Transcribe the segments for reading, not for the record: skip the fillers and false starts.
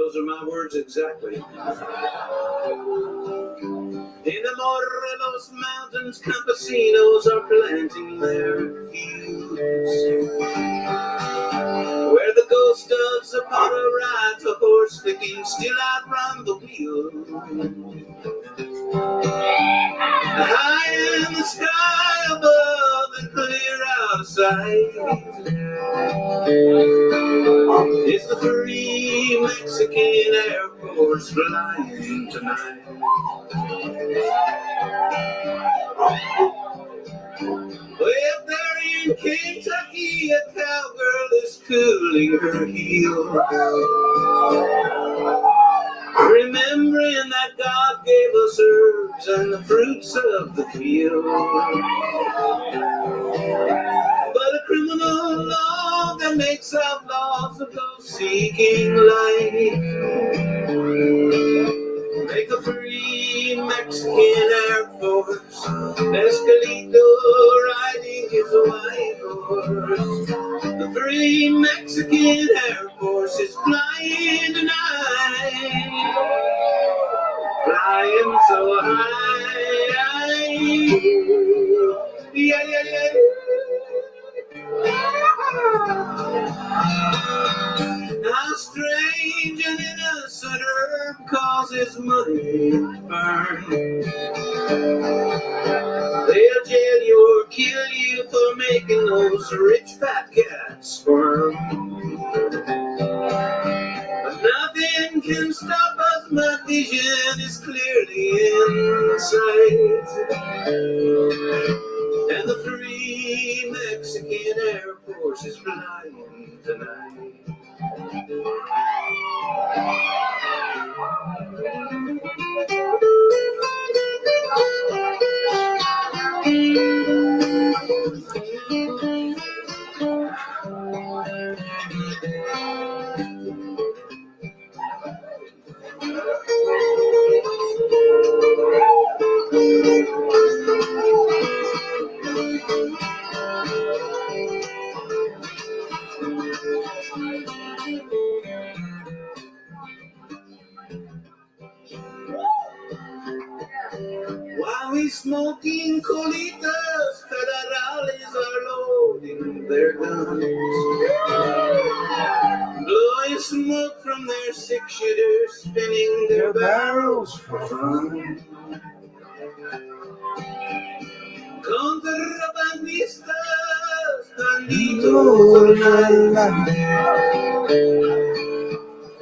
those are my words exactly. In the Morelos Mountains, campesinos are planting their fields, where the ghost of Zapata rides a horse that can still outrun the wheel. High in the sky above and clear outside is the free Mexican Air Force flying tonight. Well, there in Kentucky, a cowgirl is cooling her heels, remembering that God gave us herbs and the fruits of the field. But a criminal law that makes outlaws of those seeking life make a free Mexican Air Force Escalito riding his white horse. The free Mexican Air Force is flying tonight, flying so high. Yeah, yeah, yeah. How strange an innocent herb causes money to burn. They'll jail you or kill you for making those rich fat cats squirm. But nothing can stop us, my vision is clearly in sight. And the free Mexican Air Force is flying tonight. While we smoking colitas, federales are loading their guns, blowing smoke from their six-shooters, spinning their barrels for fun. Contrabandistas, banditos,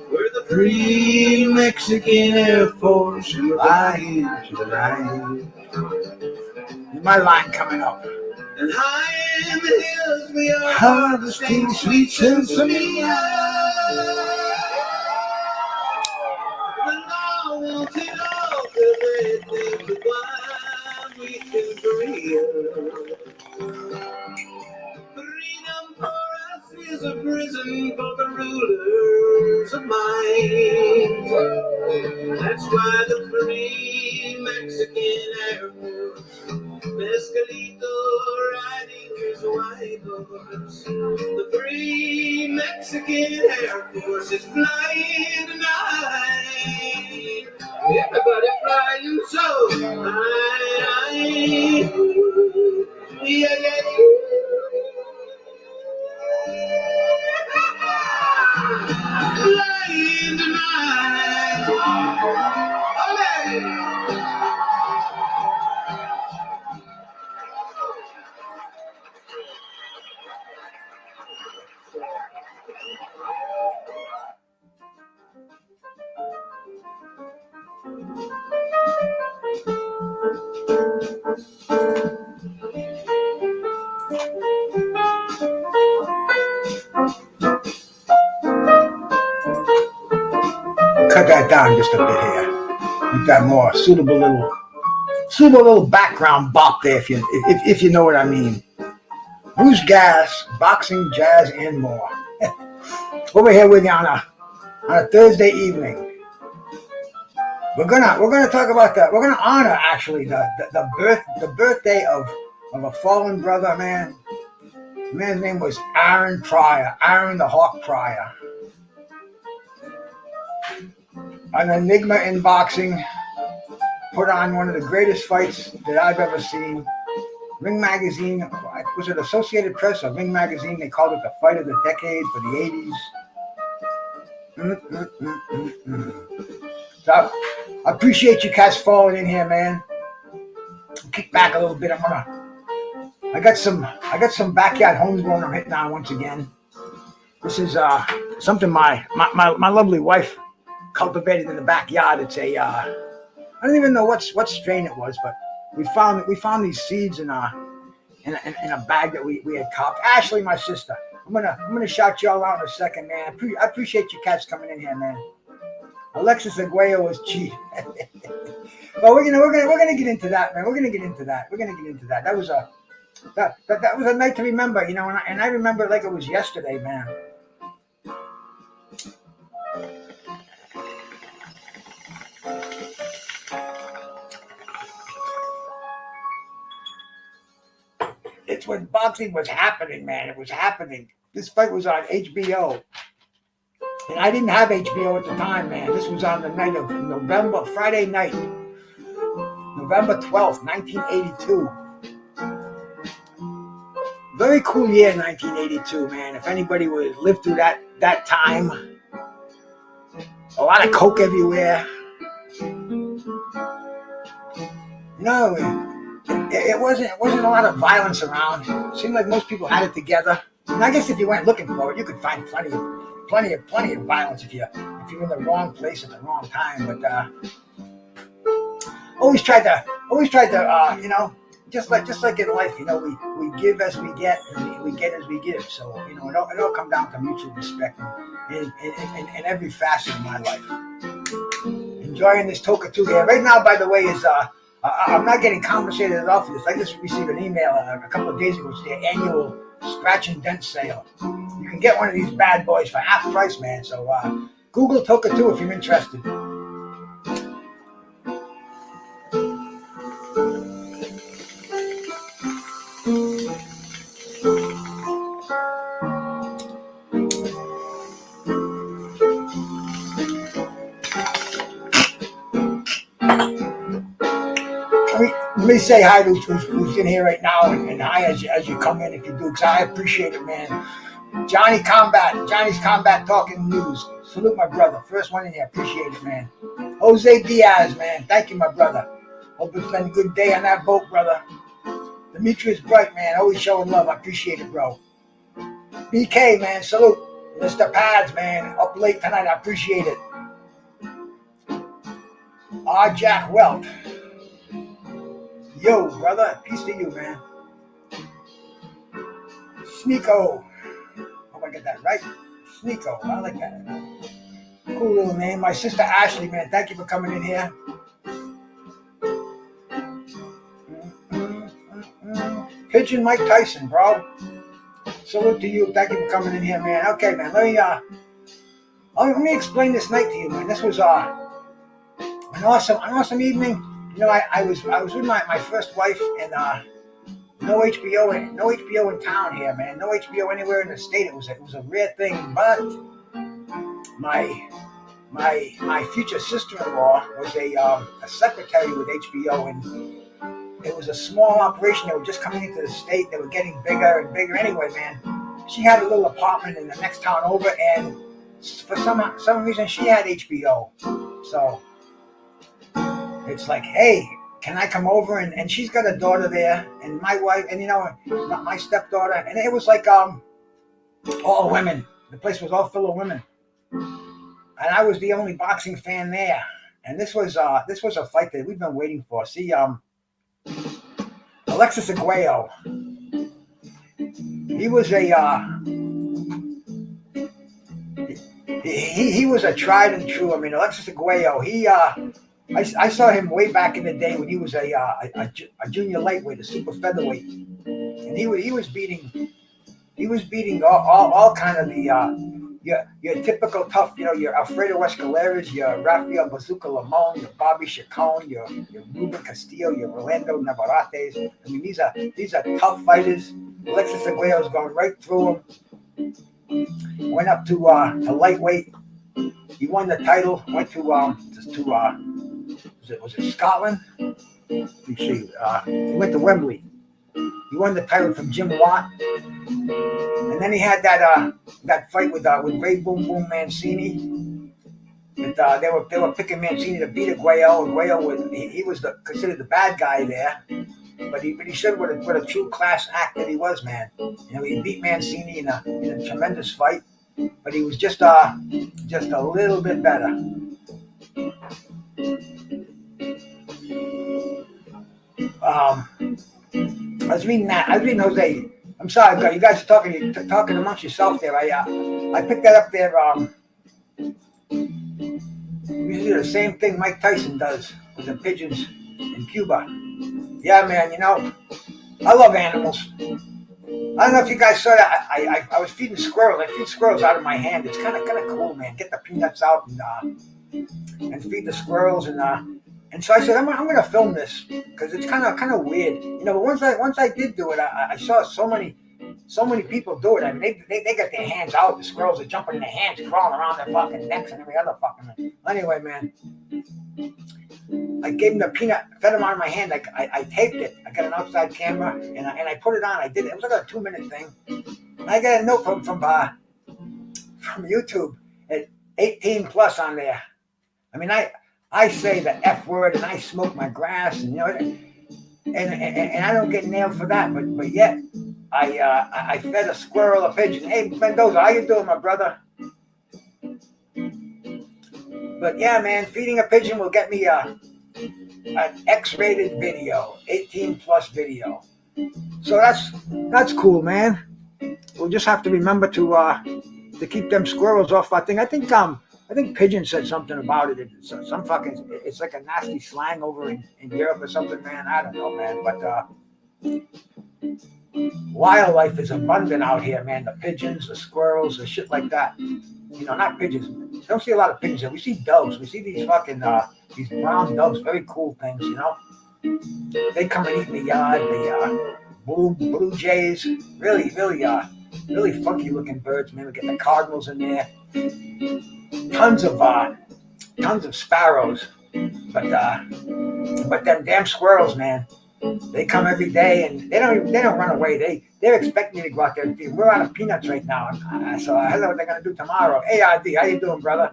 we're the free Mexican Air Force flying tonight. My line coming up. And high in the hills we are Harvesting sweet Sinsemilla. The law wants it all, cause they think the blind we can freedom for us is a prison for the rulers of mind. That's why the free Mexican Air Force, Mescalito riding his white horse. The free Mexican Air Force is flying tonight. Everybody flying so high. Yeah, yeah, yeah. Flying tonight. Olé! Cut that down just a bit here. You've got more suitable little background bop there if you know what I mean. Bruce Gas, boxing, jazz, and more. Over here with you on a Thursday evening. We're gonna talk about that. We're gonna honor actually the birthday of a fallen brother, man. The man's name was Aaron Pryor, Aaron the Hawk Pryor. an enigma in boxing. Put on one of the greatest fights that I've ever seen. Ring Magazine, was it Associated Press or Ring Magazine? They called it the fight of the decade for the 80s. So I appreciate you cats falling in here, man. Kick back a little bit. I got some backyard homegrown I'm hitting on once again. This is something my lovely wife cultivated in the backyard. It's a I don't even know what strain it was, but we found these seeds in a bag that we had copped. Ashley, my sister, I'm gonna shout y'all out in a second, man. I appreciate you cats coming in here, man. Alexis Arguello was cheap. Well, we're gonna get into that, man. We're gonna get into that. That was a night to remember, you know, and I remember it like it was yesterday, man. It's when boxing was happening, man. It was happening. This fight was on HBO. And I didn't have HBO at the time, man. This was on the night of Friday night, November 12th, 1982. Very cool year, 1982, man. If anybody would live through that time, a lot of coke everywhere. No, it wasn't a lot of violence around. It seemed like most people had it together. And I guess if you went looking for it, you could find plenty of violence if you're in the wrong place at the wrong time. But always tried to you know, just like in life, you know, we give as we get and we get as we give. So, you know, it all come down to mutual respect in every facet of my life. Enjoying this Toker 2 here. Right now, by the way, is I'm not getting compensated at all for this. I just received an email a couple of days ago. It's their annual scratch and dent sale. You can get one of these bad boys for half price, man. So Google Toker 2 if you're interested. Let me say hi to who's in here right now, and hi as you come in if you do, because I appreciate it, man. Johnny's Combat Talking News. Salute my brother. First one in here. Appreciate it, man. Jose Diaz, man. Thank you, my brother. Hope it's been a good day on that boat, brother. Demetrius Bright, man. Always showing love. I appreciate it, bro. BK, man. Salute. Mr. Pads, man. Up late tonight. I appreciate it. R. Jack Welt. Yo, brother. Peace to you, man. Sneeko. Hope I get that right. Sneeko. I like that. Cool little name. My sister Ashley, man. Thank you for coming in here. Pigeon Mike Tyson, bro. Salute to you. Thank you for coming in here, man. Okay, man. Let me explain this night to you, man. This was an awesome evening. You know, I was with my first wife, and no HBO in town here, man. No HBO anywhere in the state. It was a rare thing. But my future sister-in-law was a secretary with HBO, and it was a small operation. They were just coming into the state. They were getting bigger and bigger. Anyway, man, she had a little apartment in the next town over, and for some reason she had HBO. So it's like, hey, can I come over? And she's got a daughter there, and my wife, and you know, my stepdaughter, and it was like all women. The place was all full of women, and I was the only boxing fan there. And this was a fight that we've been waiting for. See, Alexis Arguello. He was he was a tried and true. I mean, Alexis Arguello. I saw him way back in the day when he was a junior lightweight, a super featherweight, and he was beating all kind of the your typical tough, you know, your Alfredo Escaleras, your Rafael Bazooka Lamon, your Bobby Chacon, your Ruben Castillo, your Rolando Navarrates. I mean, these are tough fighters. Alexis Arguello's going right through them. Went up to lightweight. He won the title. Went to was it Scotland? Let me see. He went to Wembley. He won the title from Jim Watt, and then he had that fight with Ray Boom Boom Mancini. But, they were picking Mancini to beat Arguello. Arguello he was considered the bad guy there, but he showed what a true class act that he was, man. He beat Mancini in a tremendous fight, but he was just a little bit better. I was reading Jose. I'm sorry, you guys are talking amongst yourself there. I picked that up there. We do the same thing Mike Tyson does with the pigeons in Cuba. Yeah, man. I love animals. I don't know if you guys saw that. I was feeding squirrels. I feed squirrels out of my hand. It's kind of cool, man. Get the peanuts out and feed the squirrels and so I said I'm gonna film this because it's kind of weird, But once I did do it, I saw so many people do it. I mean, they got their hands out. The squirrels are jumping in their hands, crawling around their fucking necks and every other fucking thing. Anyway, man, I gave them the peanut, fed them out of my hand. I taped it. I got an outside camera and I put it on. I did it. It was like a 2-minute thing. And I got a note from YouTube at 18 plus on there. I mean, I say the F word and I smoke my grass and and I don't get nailed for that, but yet I fed a squirrel a pigeon. Hey Mendoza, how you doing, my brother? But yeah, man, feeding a pigeon will get me an X-rated video, 18 plus video. So that's cool, man. We'll just have to remember to keep them squirrels off our thing. I think Pigeon said something about it. It's like a nasty slang over in Europe or something, man. I don't know, man. But wildlife is abundant out here, man. The pigeons, the squirrels, the shit like that. Not pigeons. You don't see a lot of pigeons here. We see doves. We see these fucking these brown doves. Very cool things, They come and eat in the yard. The blue jays. Really funky looking birds, man. We get the cardinals in there. Tons of sparrows, but them damn squirrels, man, they come every day and they don't run away. They're expecting me to go out there and feed. We're out of peanuts right now, so I don't know what they're gonna do tomorrow. Hey, RD, how you doing, brother?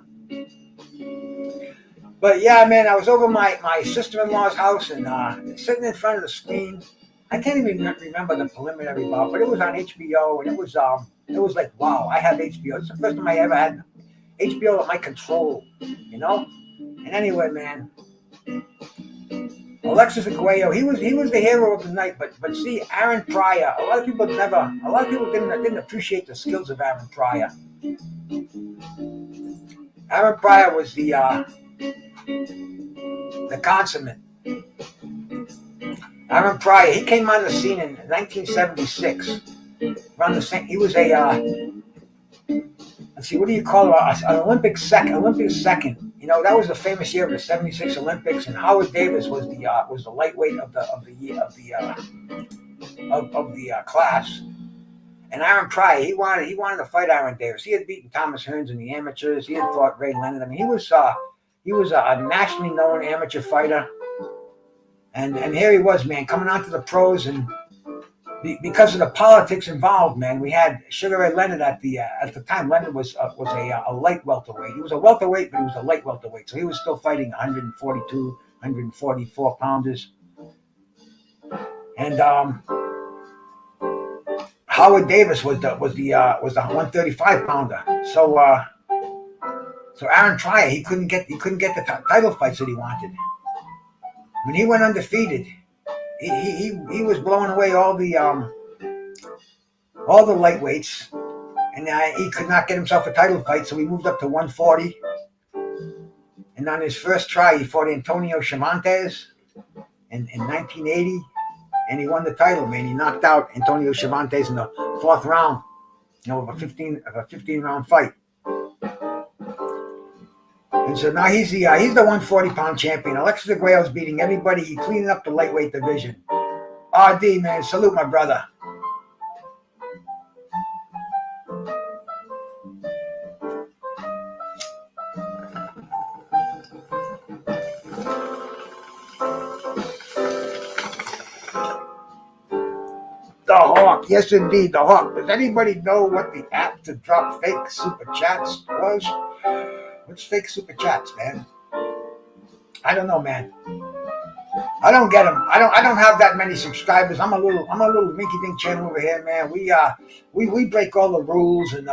But yeah, man, I was over my sister-in-law's house and sitting in front of the screen. I can't even remember the preliminary about, but it was on HBO and it was like, wow, I have HBO. It's the first time I ever had HBO at my control, And anyway, man, Alexis Arguello, he was the hero of the night. But see, Aaron Pryor, a lot of people didn't appreciate the skills of Aaron Pryor. Aaron Pryor was the consummate. Aaron Pryor, he came on the scene in 1976. Around the same, he was let's see, what do you call it? An Olympic second. That was the famous year of the '76 Olympics, and Howard Davis was the lightweight of the class. And Aaron Pryor, he wanted to fight Aaron Davis. He had beaten Thomas Hearns in the amateurs. He had fought Ray Leonard. I mean, he was a nationally known amateur fighter. And here he was, man, coming on to the pros, and because of the politics involved, man, we had Sugar Ray Leonard at the time. Leonard was a light welterweight. He was a welterweight, but he was a light welterweight, so he was still fighting 142, 144 pounders. And Howard Davis was the 135 pounder. So Aaron Pryor, he couldn't get the title fights that he wanted. When he went undefeated, he was blowing away all the lightweights, and he could not get himself a title fight, so he moved up to 140. And on his first try, he fought Antonio Cervantes in 1980, and he won the title, man. He knocked out Antonio Cervantes in the 4th round, of a 15-round fight. And so now he's the 140-pound champion. Alexis Arguello is beating everybody. He's cleaning up the lightweight division. RD, man, salute my brother. Yes, indeed, the Hawk. Does anybody know what the app to drop fake super chats was? What's fake super chats, man? I don't know, man. I don't get them. I don't have that many subscribers. I'm a little rinky-dink channel over here, man. We break all the rules and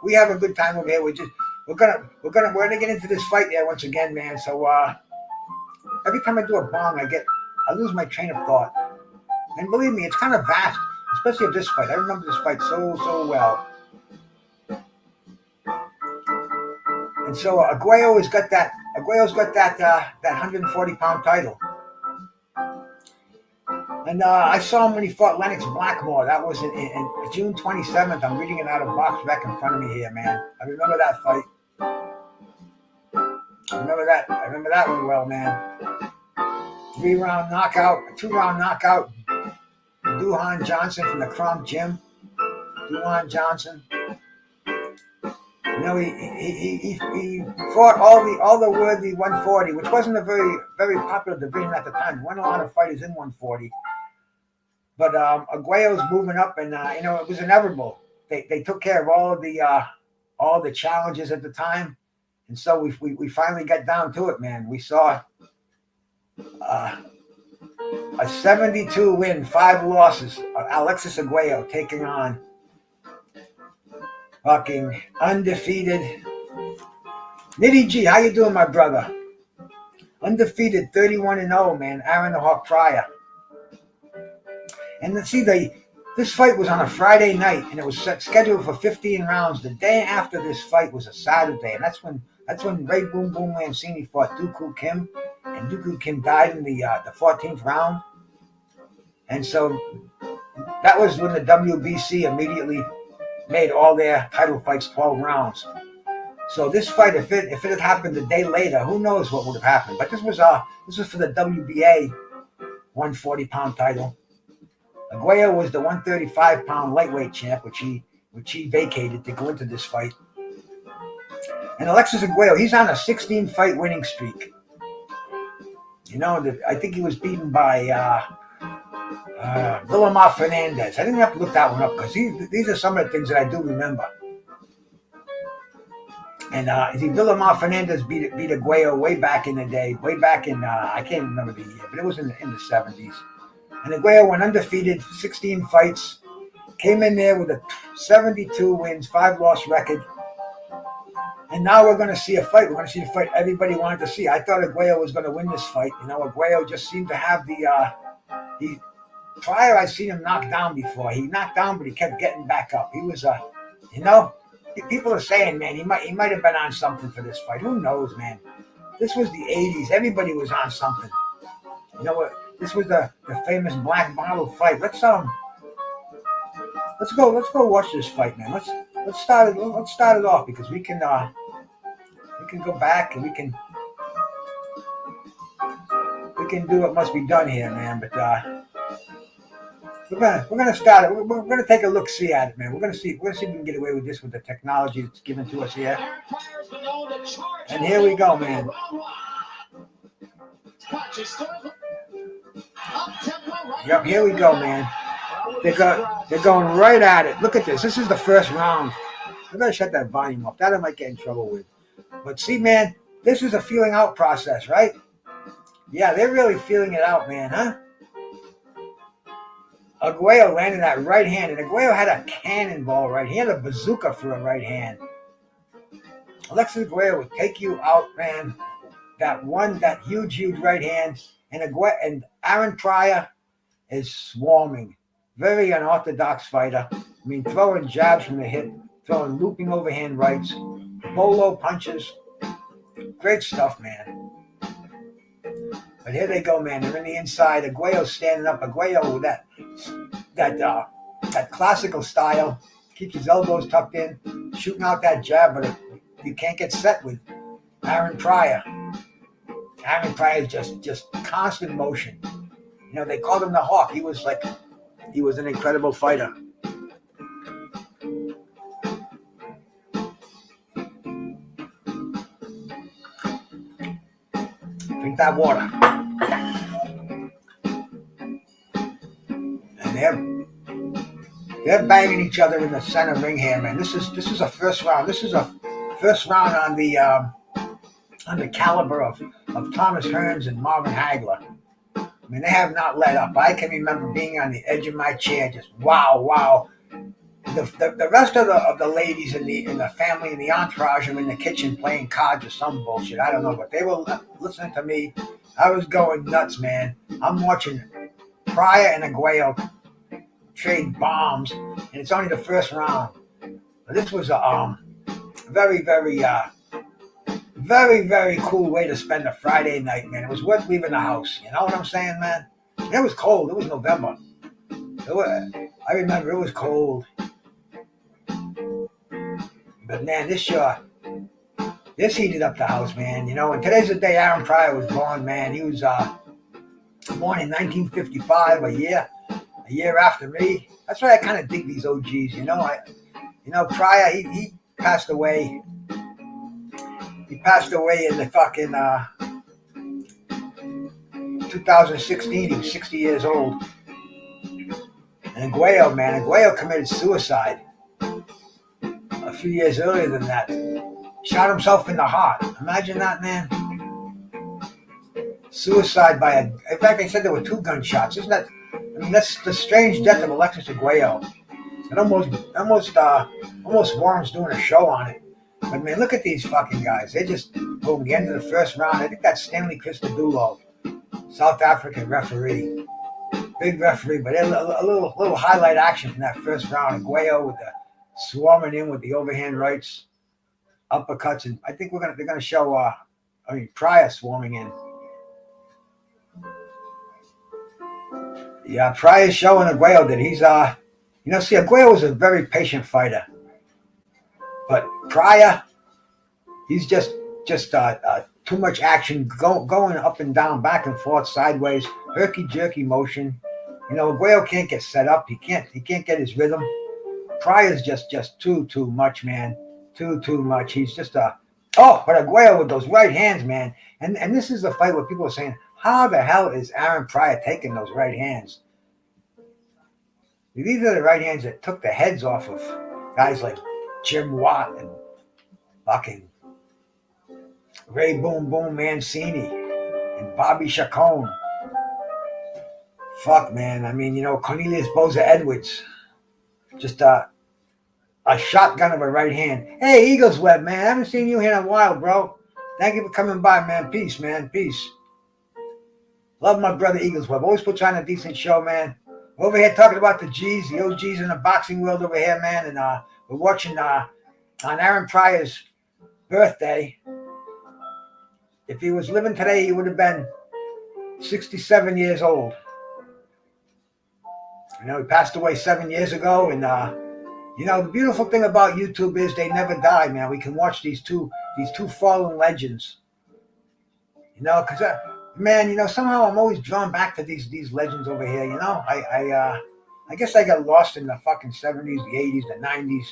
we have a good time over here. We're gonna get into this fight there once again, man. So every time I do a bong, I lose my train of thought. And believe me, it's kind of vast, especially of this fight. I remember this fight so well. And so Arguello's got that 140-pound title. And I saw him when he fought Lennox Blackmore. That was in June 27th. I'm reading it out of box back in front of me here, man. I remember that fight. I remember that one well, man. 2-round knockout. Duhan Johnson from the Crom Gym. Duhan Johnson. You know, he fought all the worthy 140, which wasn't a very, very popular division at the time. There weren't a lot of fighters in 140. But Arguello's moving up, and you know, it was inevitable. They took care of all the challenges at the time, and so we finally got down to it, man. We saw a 72 win, 5 losses. Alexis Arguello taking on fucking undefeated Nitty G. How you doing, my brother? Undefeated 31-0, man. Aaron the Hawk Pryor. And this fight was on a Friday night, and it was scheduled for 15 rounds. The day after this fight was a Saturday, and that's when Ray Boom Boom Lancini fought Dooku Kim, and Dooku Kim died in the 14th round. And so that was when the WBC immediately made all their title fights 12 rounds. So this fight, if it had happened a day later, who knows what would have happened? But this was for the WBA 140-pound title. Arguello was the 135-pound lightweight champ, which he vacated to go into this fight. And Alexis Arguello, he's on a 16-fight winning streak. You know, I think he was beaten by Villamar Fernandez. I didn't have to look that one up because these are some of the things that I do remember. And Villamar Fernandez beat Arguello way back in the day, way back in I can't remember the year, but it was in the 70s. And Arguello went undefeated, 16 fights, came in there with a 72 wins, 5-loss record. And now we're going to see a fight. We're going to see the fight everybody wanted to see. I thought Arguello was going to win this fight. You know, Arguello just seemed to have Pryor, I've seen him knock down before. He knocked down, but he kept getting back up. He was, you know, people are saying, man, he might have been on something for this fight. Who knows, man? This was the 80s. Everybody was on something. You know what? This was the famous Black Bottle fight. Let's go watch this fight, man. Let's start it off because we can go back and we can do what must be done here, man. But we're gonna start it. We're gonna take a look see at it, man. We're gonna see if we can get away with this with the technology that's given to us here. And here we go, man. Yep, here we go, man. They're going right at it. Look at this. This is the first round. I'm gonna shut that volume off. That I might get in trouble with. But see, man, this is a feeling out process, right? Yeah, they're really feeling it out, man, huh? Arguello landed that right hand, and Arguello had a cannonball right. He had a bazooka for a right hand. Alexis Arguello would take you out, man. That huge right hand, and Aaron Pryor is swarming. Very unorthodox fighter. I mean, throwing jabs from the hip, throwing looping overhand rights, bolo punches. Great stuff, man. But here they go, man. They're in the inside. Arguello's standing up. Arguello with that classical style. Keeps his elbows tucked in, shooting out that jab, but you can't get set with Aaron Pryor. Aaron Pryor is just constant motion. You know, they called him the Hawk. He was an incredible fighter. Drink that water. And They're banging each other in the center ring here, man. This is a first round. This is a first round on the caliber of Thomas Hearns and Marvin Hagler. I mean, they have not let up. I can remember being on the edge of my chair, just wow. The rest of the ladies in the family and the entourage are in the kitchen playing cards or some bullshit. I don't know, but they were listening to me. I was going nuts, man. I'm watching Pryor and Arguello trade bombs, and it's only the first round. But this was a very, very cool way to spend a Friday night, man. It was worth leaving the house. You know what I'm saying, man? And it was cold. It was November. I remember it was cold. But man, this heated up the house, man. You know, and today's the day Aaron Pryor was born, man. He was born in 1955, a year after me. That's why I kind of dig these OGs. You know, Pryor, he passed away. He passed away in the fucking 2016. He was 60 years old. And Arguello committed suicide a few years earlier than that. Shot himself in the heart. Imagine that, man. Suicide in fact, they said there were 2 gunshots. Isn't that? I mean, that's the strange death of Alexis Arguello. It almost warrants doing a show on it. But man, look at these fucking guys. They just boom, the end of the first round. I think that's Stanley Christodoulou, South African referee, big referee. But a little highlight action from that first round. Arguello with the swarming in with the overhand rights, uppercuts, and I think they're gonna show Pryor swarming in. Yeah, Pryor's showing Arguello that he's Arguello was a very patient fighter, but Pryor, he's just too much action, going up and down, back and forth, sideways, herky jerky motion. You know, Arguello can't get set up. He can't get his rhythm. Pryor's just too much, man. Too much. He's just but Arguello with those right hands, man. And this is the fight where people are saying, how the hell is Aaron Pryor taking those right hands? These are the right hands that took the heads off of guys like Jim Watt and fucking Ray Boom Boom Mancini and Bobby Chacon. Fuck, man. I mean, you know, Cornelius Boza Edwards. Just a shotgun of a right hand. Hey, Eagles Web, man. I haven't seen you here in a while, bro. Thank you for coming by, man. Peace, man. Peace. Love my brother Eagles Web. Always puts on a decent show, man. We're over here talking about the OGs in the boxing world over here, man. And we're watching on Aaron Pryor's birthday. If he was living today, he would have been 67 years old. You know, he passed away 7 years ago. And, you know, the beautiful thing about YouTube is they never die, man. We can watch these two fallen legends. You know, because, man, you know, somehow I'm always drawn back to these legends over here, you know. I guess I got lost in the fucking 70s, the 80s, the 90s.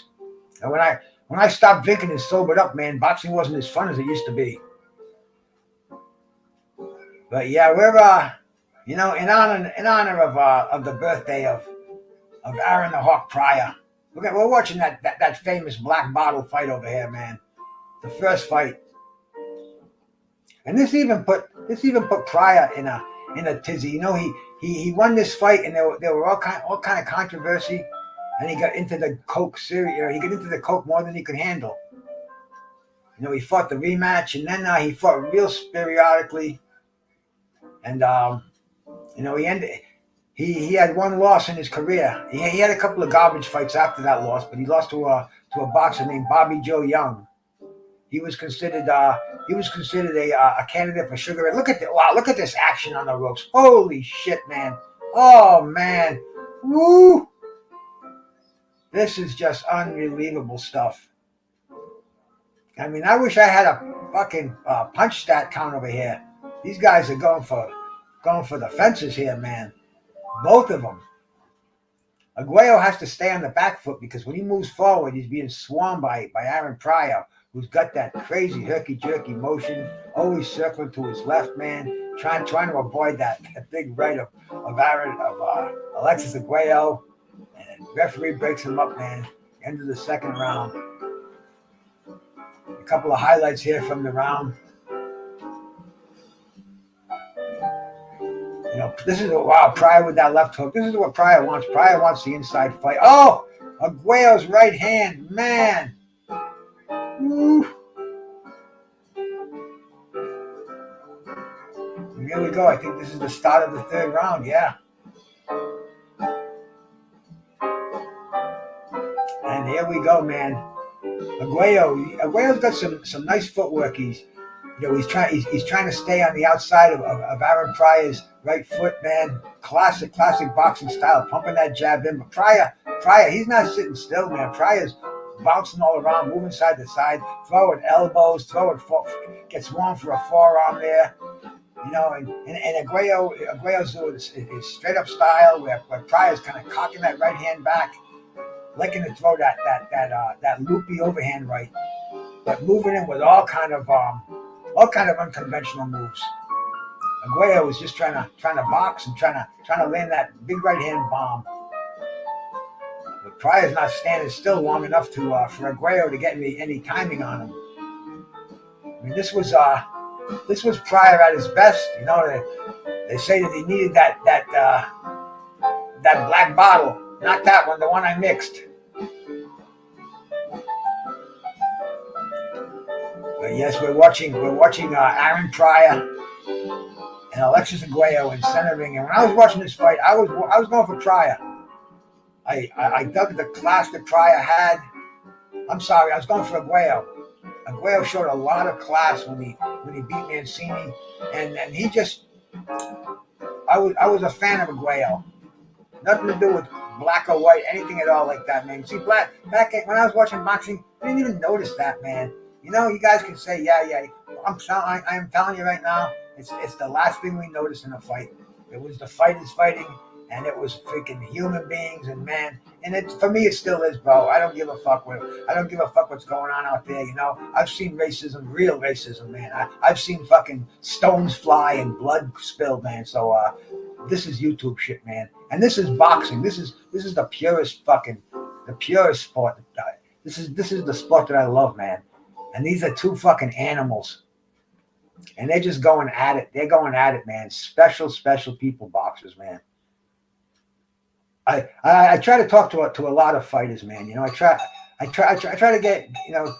And when I stopped drinking and sobered up, man, boxing wasn't as fun as it used to be. But yeah, we're you know, in honor of the birthday of Aaron the Hawk Pryor. We're watching that famous black bottle fight over here, man. The first fight. And this even put Pryor in a tizzy. You know, he won this fight, and there were all kind of controversy, and he got into the coke he got into the coke more than he could handle. You know, he fought the rematch, and then he fought real periodically, and you know, he had one loss in his career. He had a couple of garbage fights after that loss, but he lost to a boxer named Bobby Joe Young. He was considered a candidate for Sugar Ray. Look at this action on the ropes. Holy shit, man. Oh, man. Woo. This is just unbelievable stuff. I mean, I wish I had a fucking punch stat count over here. These guys are going for the fences here, man. Both of them. Arguello has to stay on the back foot because when he moves forward, he's being swarmed by Aaron Pryor, who's got that crazy herky-jerky motion, always circling to his left, man, trying to avoid that big right of Alexis Arguello. And Referee breaks him up, man. End of the second round. A couple of highlights here from the round. You know, this is wow, Pryor with that left hook. This is what Pryor wants. Pryor wants the inside fight. Oh, Arguello's right hand, man. Woo. And here we go. I think this is the start of the third round. Yeah. And here we go, man. Arguello's got some nice footwork. He's trying to stay on the outside of Aaron Pryor's right foot, man. Classic boxing style, pumping that jab in. But Pryor, he's not sitting still, man. Pryor's bouncing all around, moving side to side, throwing elbows, gets one for a forearm there. You know, and Arguello's doing his straight up style where Pryor's kind of cocking that right hand back, liking to throw that loopy overhand right, but moving in with all kind of unconventional moves. Arguello was just trying to box and trying to land that big right hand bomb. But Pryor's not standing still long enough for Arguello to get any timing on him. I mean, this was Pryor at his best. You know, they say that he needed that black bottle, not that one, the one I mixed. But yes, we're watching Aaron Pryor and Alexis Arguello in center ring. And when I was watching this fight, I was going for Pryor. I dug the class that Pryor had. I'm sorry, I was going for Arguello. Arguello showed a lot of class when he beat Mancini, and he just I was a fan of Arguello. Nothing to do with black or white, anything at all like that, man. See, back when I was watching boxing, I didn't even notice that, man. You know, you guys can say, yeah. I am telling you right now, it's the last thing we noticed in a fight. It was the fighters fighting, and it was freaking human beings, and man, and for me it still is, bro. I don't give a fuck what's going on out there. You know, I've seen racism, real racism, man. I've seen fucking stones fly and blood spill, man. So this is YouTube shit, man, and this is boxing. This is the purest sport. This is the sport that I love, man. And these are two fucking animals. And they're just going at it. They're going at it, man. Special people, boxers, man. I try to talk to a lot of fighters, man. You know, I try to get, you know,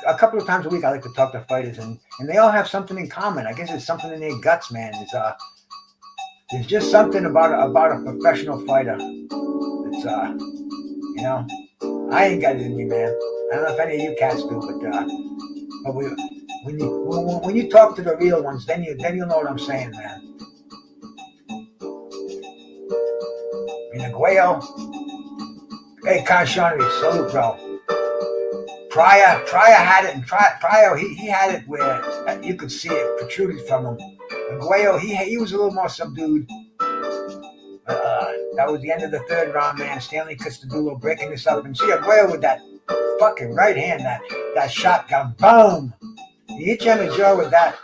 a couple of times a week I like to talk to fighters, and they all have something in common. I guess it's something in their guts, man. There's just something about a professional fighter. It's you know, I ain't got it in me, man. I don't know if any of you cats do, but when you talk to the real ones, then you'll know what I'm saying, man. I mean, Arguello, hey, Conshonry, salute, bro. Pryor had it, and Pryor he had it where you could see it protruded from him. Arguello, he was a little more subdued. That was the end of the third round, man. Stanley Costadulo breaking this up, and see Arguello with that fucking right hand, that shotgun, boom. He hit you on the jaw with that.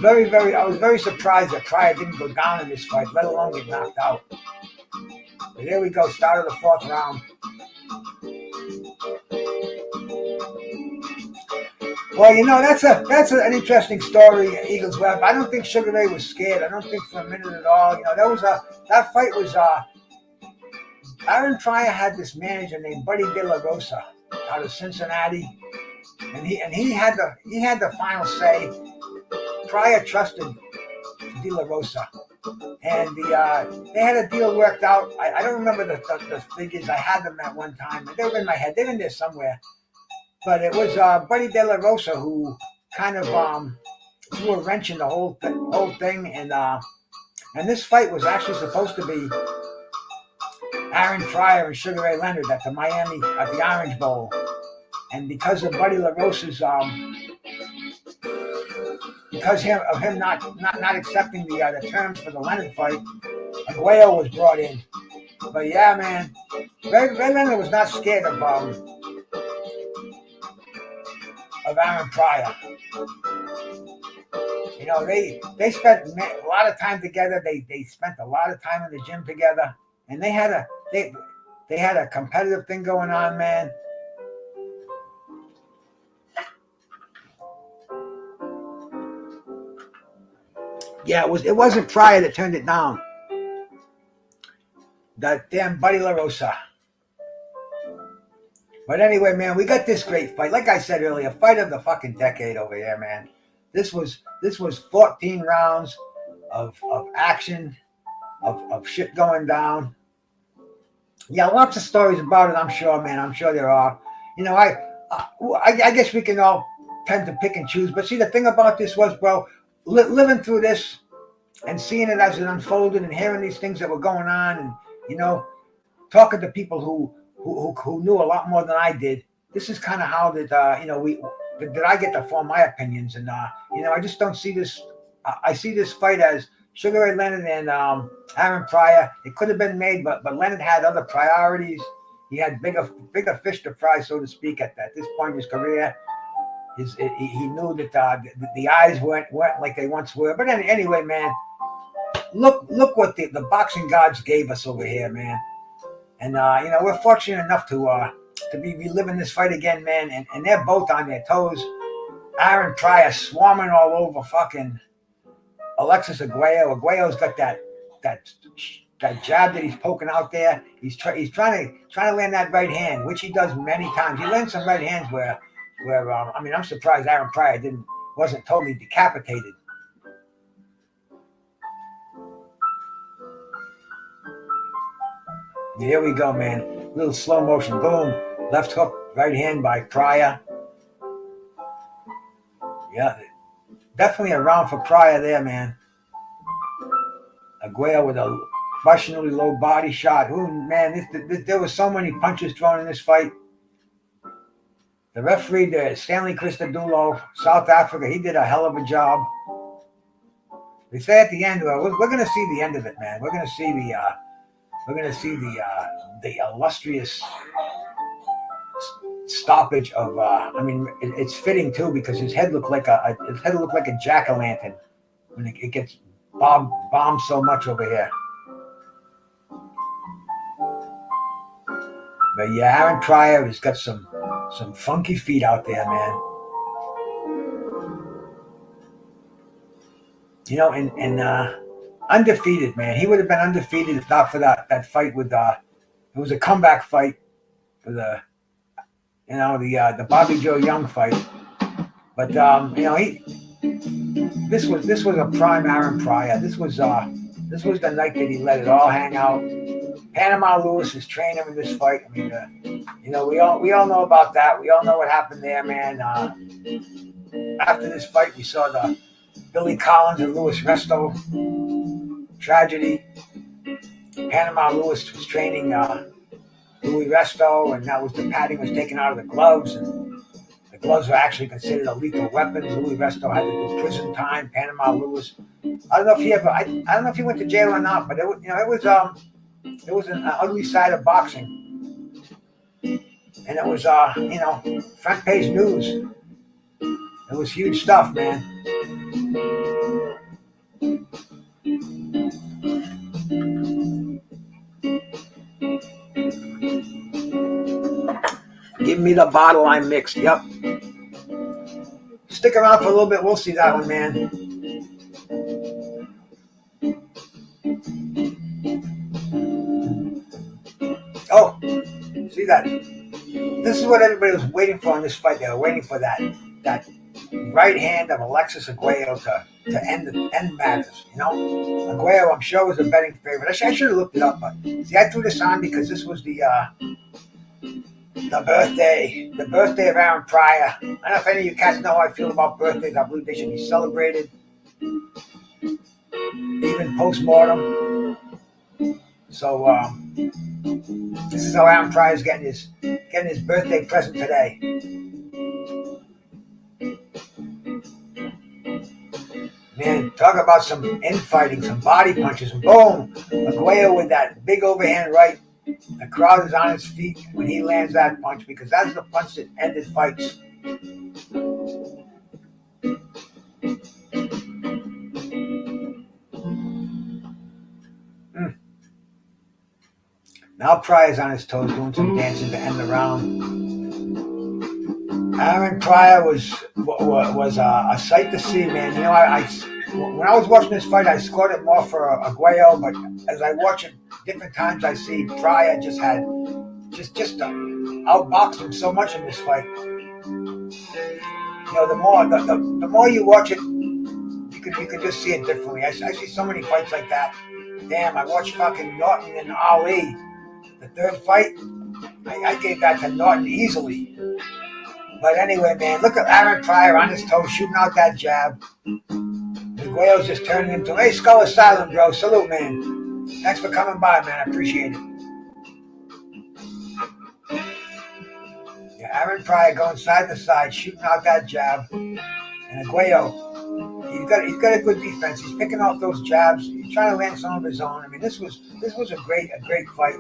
I was very surprised that Pryor didn't go down in this fight, let alone get knocked out. But here we go, start of the fourth round. Well, you know, that's an interesting story, Eagles Web. I don't think Sugar Ray was scared. I don't think for a minute at all. You know, that fight was Aaron Pryor had this manager named Buddy De La Rosa out of Cincinnati, and he had the final say. Pryor trusted De La Rosa, and they had a deal worked out. I don't remember the figures. I had them at one time. They were in my head. They're in there somewhere. But it was Buddy De La Rosa who kind of threw a wrench in the whole thing, and this fight was actually supposed to be Aaron Pryor and Sugar Ray Leonard at the Orange Bowl, and because of Buddy La Rosa's because of him not accepting the terms for the Leonard fight, Arguello was brought in. But yeah, man, Ray Leonard was not scared of Aaron Pryor. You know, they spent a lot of time together. They spent a lot of time in the gym together, and they They had a competitive thing going on, man. Yeah, it wasn't Pryor that turned it down. That damn Buddy La Rosa. But anyway, man, we got this great fight. Like I said earlier, fight of the fucking decade over here, man. This was 14 rounds of action, of shit going down. Yeah, lots of stories about it, I'm sure, man. I'm sure there are. You know, I guess we can all tend to pick and choose. But see, the thing about this was, bro, living through this and seeing it as it unfolded and hearing these things that were going on and, you know, talking to people who knew a lot more than I did. This is kind of how that, you know, that I get to form my opinions. And, you know, I just don't see this. I see this fight as Sugar Ray Leonard and Aaron Pryor. It could have been made, but Leonard had other priorities. He had bigger fish to fry, so to speak, at this point in his career. He knew that the eyes weren't like they once were. But anyway, man, look what the boxing gods gave us over here, man. And you know, we're fortunate enough to be reliving this fight again, man. And they're both on their toes. Aaron Pryor swarming all over fucking Alexis Arguello. Arguello's got that jab that he's poking out there. He's trying to land that right hand, which he does many times. He lands some right hands where I mean, I'm surprised Aaron Pryor wasn't totally decapitated. Here we go, man. A little slow motion. Boom. Left hook, right hand by Pryor. Yeah, definitely a round for Pryor there, man. Arguello with a questionably low body shot. Ooh, man, there were so many punches thrown in this fight. The referee, Stanley Christodoulou, South Africa, he did a hell of a job. They say at the end, we're going to see the end of it, man. We're going to see the illustrious stoppage of. I mean, it's fitting too because his head looked like a jack-o'-lantern when it gets bombed so much over here. But yeah, Aaron Pryor has got some funky feet out there, man. You know, and undefeated, man. He would have been undefeated if not for that fight with it was a comeback fight for the Bobby Joe Young fight. But you know, this was a prime Aaron Pryor. This was the night that he let it all hang out. Panama Lewis is training him in this fight. I mean, you know, we all know about that. We all know what happened there, man. After this fight, we saw the Billy Collins and Louis Resto tragedy. Panama Lewis was training Louis Resto, and the padding was taken out of the gloves, and the gloves were actually considered a lethal weapon. Louis Resto had to do prison time. Panama Lewis, I don't know if he went to jail or not, but it was an ugly side of boxing, and it was front page news. It was huge stuff, man. Give me the bottle I mixed. Yep. Stick around for a little bit. We'll see that one, man. Oh, see that? This is what everybody was waiting for in this fight. They were waiting for that right hand of Alexis Arguello to end matters. You know, Arguello, I'm sure, was a betting favorite. I should have looked it up, but see, I threw this on because this was the birthday of Aaron Pryor. I don't know if any of you cats know how I feel about birthdays. I believe they should be celebrated, even post-mortem. So this is how Aaron Pryor is getting his birthday present today. Man, talk about some infighting, some body punches, and boom, Arguello with that big overhand right. The crowd is on its feet when he lands that punch because that's the punch that ended fights. Now Pryor's on his toes doing some dancing to end the round. Aaron Pryor was a sight to see, man. You know, when I was watching this fight, I scored it more for Arguello, but as I watch it different times, I see Pryor just outboxed him so much in this fight. You know, the more you watch it, you could just see it differently. I see so many fights like that. Damn, I watched fucking Norton and Ali. The third fight, I gave that to Norton easily. But anyway, man, look at Aaron Pryor on his toes, shooting out that jab. Arguello's just turning into, hey, Skull is silent, bro. Salute, man. Thanks for coming by, man. I appreciate it. Yeah, Aaron Pryor going side to side, shooting out that jab. And Arguello, he's got a good defense. He's picking off those jabs. He's trying to land some of his own. I mean, this was a great fight.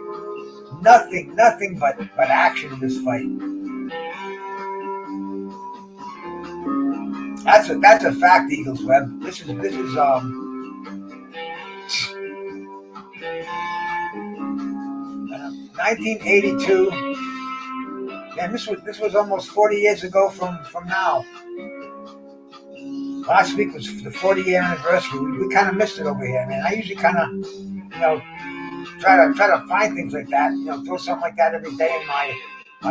Nothing but action in this fight. That's a fact, Eagles Web. This is 1982. Man, this was almost 40 years ago from now. Last week was the 40-year anniversary. We kind of missed it over here, man. I usually kind of, try to find things like that. Throw something like that every day in my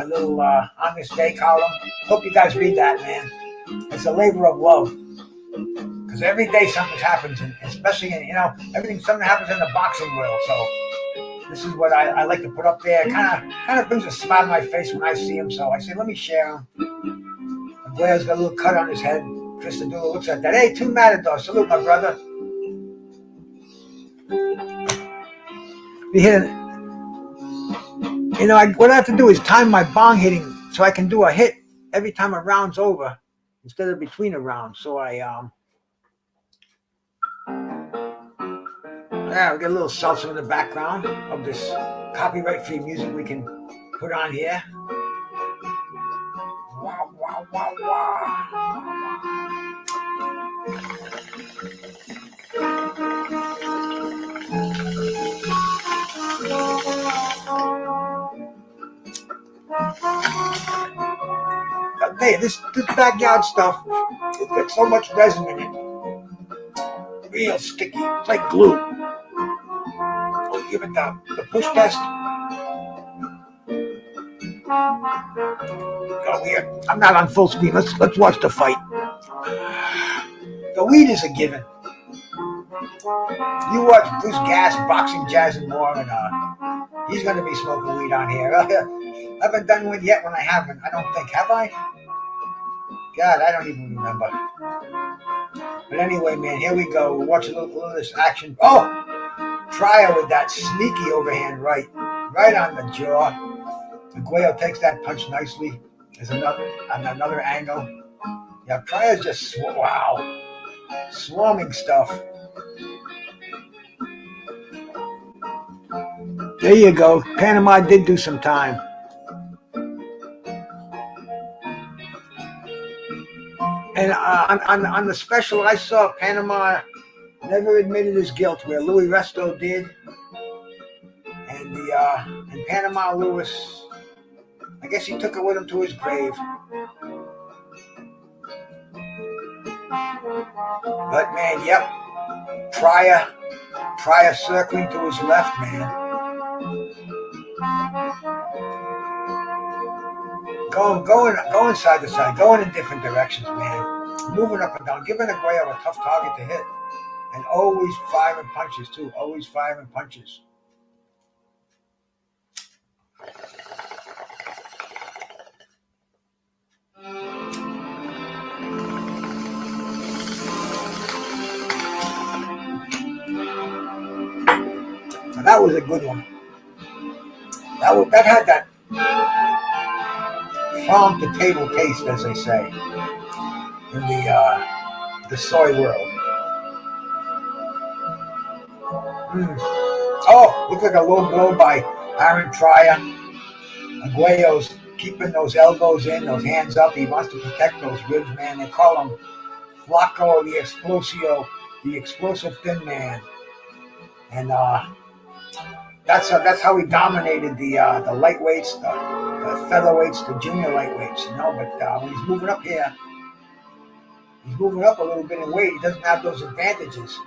little on this day column. Hope you guys read that, man. It's a labor of love, because every day something happens, and especially in something happens in the boxing world. So this is what I like to put up there. It kind of brings a smile on my face when I see him. So I say, let me share him. Blair's got a little cut on his head. Chris Adula looks at that. Hey, two Matador. Salute, my brother. What I have to do is time my bong hitting so I can do a hit every time a round's over instead of between a round. So we get a little salsa in the background of this copyright-free music we can put on here. Wow, wow, wow, wow. Hey, this backyard stuff, it's got so much resin in it. Real sticky. It's like glue. I'll give it the push test. Oh, here. I'm not on full screen. Let's watch the fight. The weed is a given. You watch Bruce Gas, Boxing, Jazz, and more, and he's going to be smoking weed on here. I haven't done one yet when I haven't. I don't think. Have I? God, I don't even remember. But anyway, man, here we go. We'll watch a little of this action. Oh! Pryor with that sneaky overhand right on the jaw. Arguello takes that punch nicely. There's another angle. Yeah, Pryor's just, swarming stuff. There you go. Panama did do some time. And on the special, I saw Panama never admitted his guilt, where Louis Resto did. And Panama Lewis, I guess he took it with him to his grave. But man, yep, Pryor circling to his left, man. Going side to side, going in different directions, man. Moving up and down, giving Arguello a tough target to hit. And always firing punches, too. Always firing punches. Now, that was a good one. That had that farm to table taste, as they say, in the soy world. Oh, looked like a low blow by Aaron Pryor. Arguello's keeping those elbows in, those hands up. He wants to protect those ribs, man. They call him Flaco, the explosive thin man. And That's how he dominated the lightweights, the featherweights, the junior lightweights. But when he's moving up here, he's moving up a little bit in weight. He doesn't have those advantages,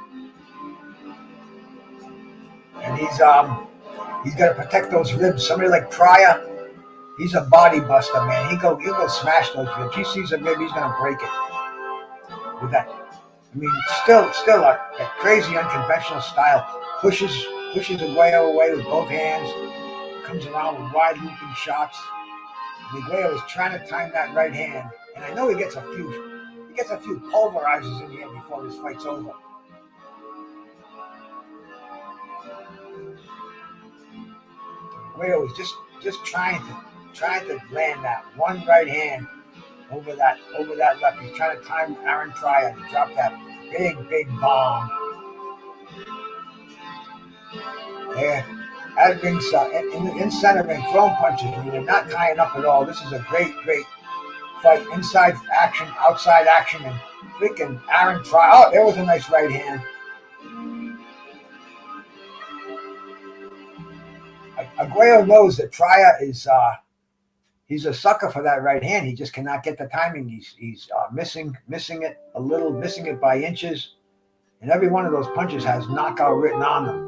and he's got to protect those ribs. Somebody like Pryor, he's a body buster, man. He'll go smash those ribs. He sees a rib, he's gonna break it with that. I mean, still a crazy unconventional style. Pushes Arguello away with both hands. Comes around with wide looping shots. And Arguello is trying to time that right hand, and I know he gets a few pulverizers in here before this fight's over. Arguello is just trying to land that one right hand over that left. He's trying to time Aaron Pryor to drop that big bomb. There, at ringside, in center ring, throwing punches. I mean, they're not tying up at all. This is a great fight. Inside action, outside action, and freaking Aaron Pryor. Oh, there was a nice right hand. Arguello knows that Pryor is he's a sucker for that right hand. He just cannot get the timing. He's missing it a little, missing it by inches, and every one of those punches has knockout written on them.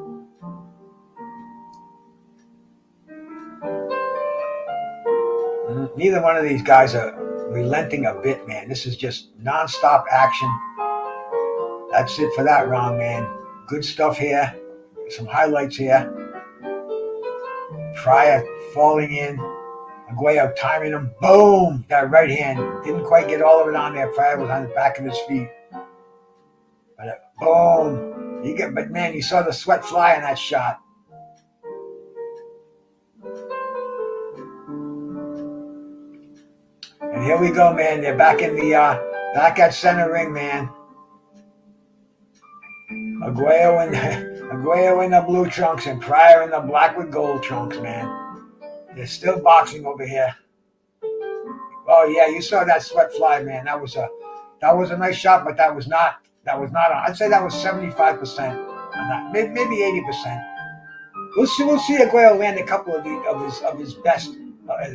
Neither one of these guys are relenting a bit, man. This is just nonstop action. That's it for that round, man. Good stuff here. Some highlights here. Pryor falling in. Arguello timing him. Boom! That right hand. Didn't quite get all of it on there. Pryor was on the back of his feet. But boom! But man, you saw the sweat fly in that shot. And here we go, man. They're back in the back at center ring, man. Arguello in the blue trunks and Pryor in the black with gold trunks, man. They're still boxing over here. Oh yeah, you saw that sweat fly, man. That was a nice shot, but that was not. I'd say that was 75% on that, maybe 80%. We'll see Arguello land a couple of his best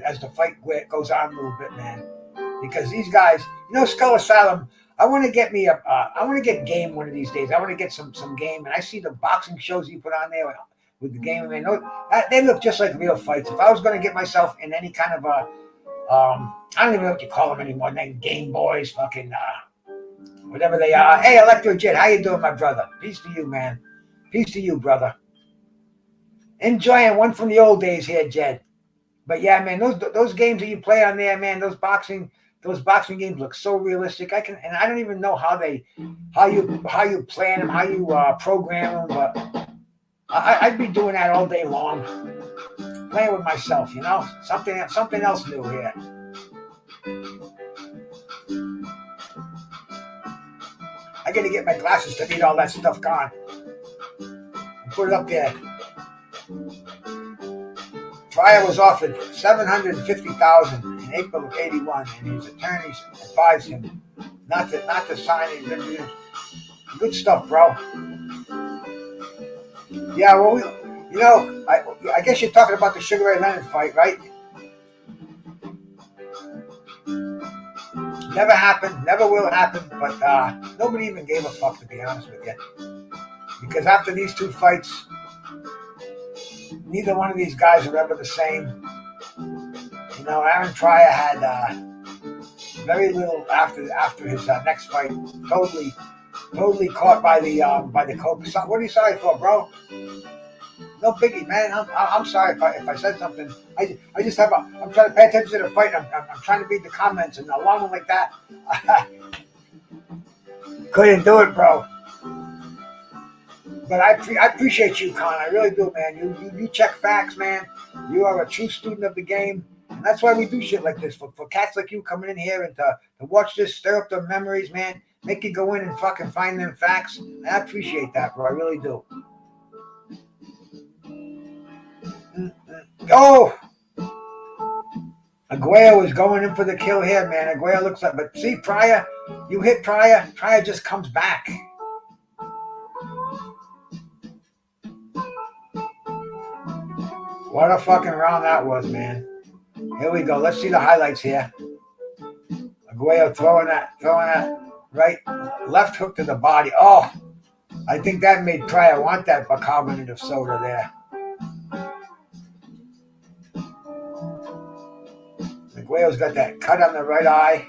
as the fight goes on a little bit, man. Because these guys, Skull Asylum. I want to get game one of these days. I want to get some game, and I see the boxing shows you put on there with the game, man. They look just like real fights. If I was going to get myself in any kind of I don't even know what you call them anymore. Game Boys, fucking whatever they are. Hey, Electro Jet, how you doing, my brother? Peace to you, man. Peace to you, brother. Enjoying one from the old days here, Jed. But yeah, man, those games that you play on there, man, those boxing games look so realistic. And I don't even know how you plan them, how you program them, but I'd be doing that all day long, playing with myself, something else new here. I got to get my glasses to read all that stuff gone. Put it up there. Pryor was offered $750,000 in April of '81, and his attorneys advised him not to sign it. Good stuff, bro. Yeah, well, I guess you're talking about the Sugar Ray Leonard fight, right? Never happened, never will happen, but nobody even gave a fuck, to be honest with you. Because after these two fights, neither one of these guys are ever the same. Aaron Pryor had very little after his next fight. Totally caught by the coke. What are you sorry for, bro? No biggie, man. I'm sorry if I said something. I'm trying to pay attention to the fight. I'm trying to read the comments, and along with like that, couldn't do it, bro. But I appreciate you, Con. I really do, man. You check facts, man. You are a true student of the game. And that's why we do shit like this. For cats like you coming in here and to watch this, stir up their memories, man. Make you go in and fucking find them facts. And I appreciate that, bro. I really do. Oh! Arguello is going in for the kill here, man. Arguello looks like... But see, Pryor, you hit Pryor. Pryor just comes back. What a fucking round that was, man. Here we go. Let's see the highlights here. Arguello throwing that right, left hook to the body. Oh, I think that made Pryor want that bicarbonate of soda there. Arguello's got that cut on the right eye.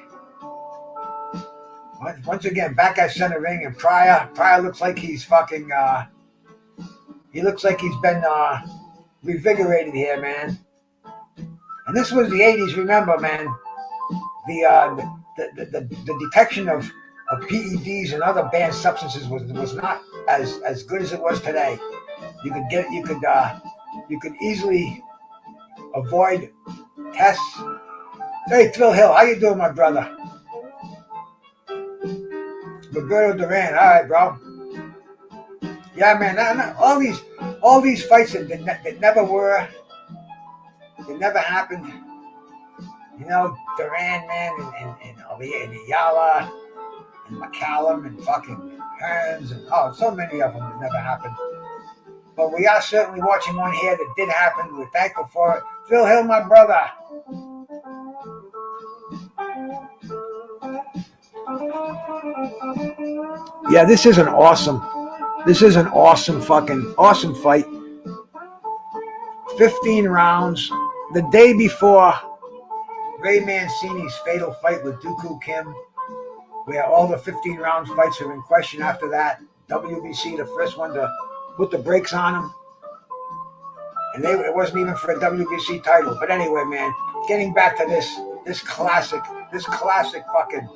Once again, back at center ring, and Pryor looks like he's fucking. He looks like he's been revigorated here, man. And this was the '80s. Remember, man, the detection of PEDs and other banned substances was not as good as it was today. You could easily avoid tests. Hey, Phil Hill, how you doing, my brother? Roberto Duran, all right, bro. Yeah, man. All these fights that never were, that never happened. You know, Duran, man, and Ayala, and McCallum, and fucking Hearns, and so many of them that never happened. But we are certainly watching one here that did happen. We're thankful for it. Phil Hill, my brother. Yeah, this is an awesome fucking awesome fight. 15 rounds. The day before Ray Mancini's fatal fight with Dooku Kim, where all the 15-round fights are in question after that. WBC, the first one to put the brakes on him. And it wasn't even for a WBC title. But anyway, man, getting back to this classic fucking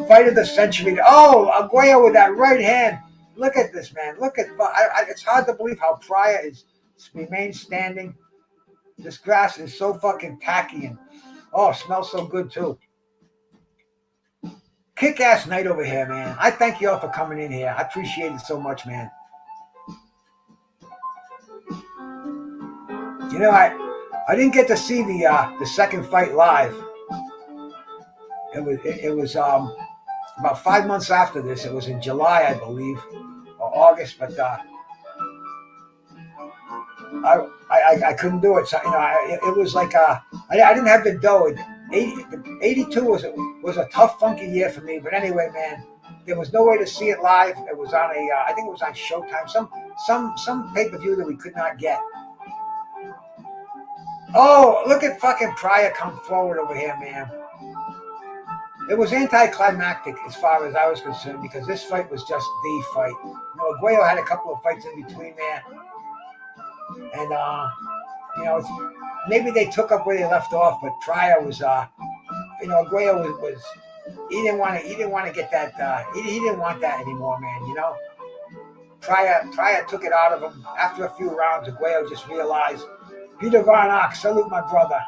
fight of the century. Oh, Arguello with that right hand. Look at this, man. It's hard to believe how Pryor remains standing. This grass is so fucking tacky and smells so good too. Kick-ass night over here, man. I thank you all for coming in here. I appreciate it so much, man. You know, I didn't get to see the second fight live. It was about 5 months after this. It was in July, I believe, or August, but I couldn't do it. So, you know, it was like I didn't have the dough. 82 was a tough, funky year for me. But anyway, man, there was no way to see it live. It was on I think it was on Showtime, some pay-per-view that we could not get. Oh, look at fucking Pryor come forward over here, man. It was anticlimactic as far as I was concerned because this fight was just the fight. You know, Arguello had a couple of fights in between there. And, you know, maybe they took up where they left off, but Pryor was, you know, Arguello was he didn't want to get that, he didn't want that anymore, man, you know. Pryor took it out of him. After a few rounds, Arguello just realized, Peter Von Ox, salute my brother.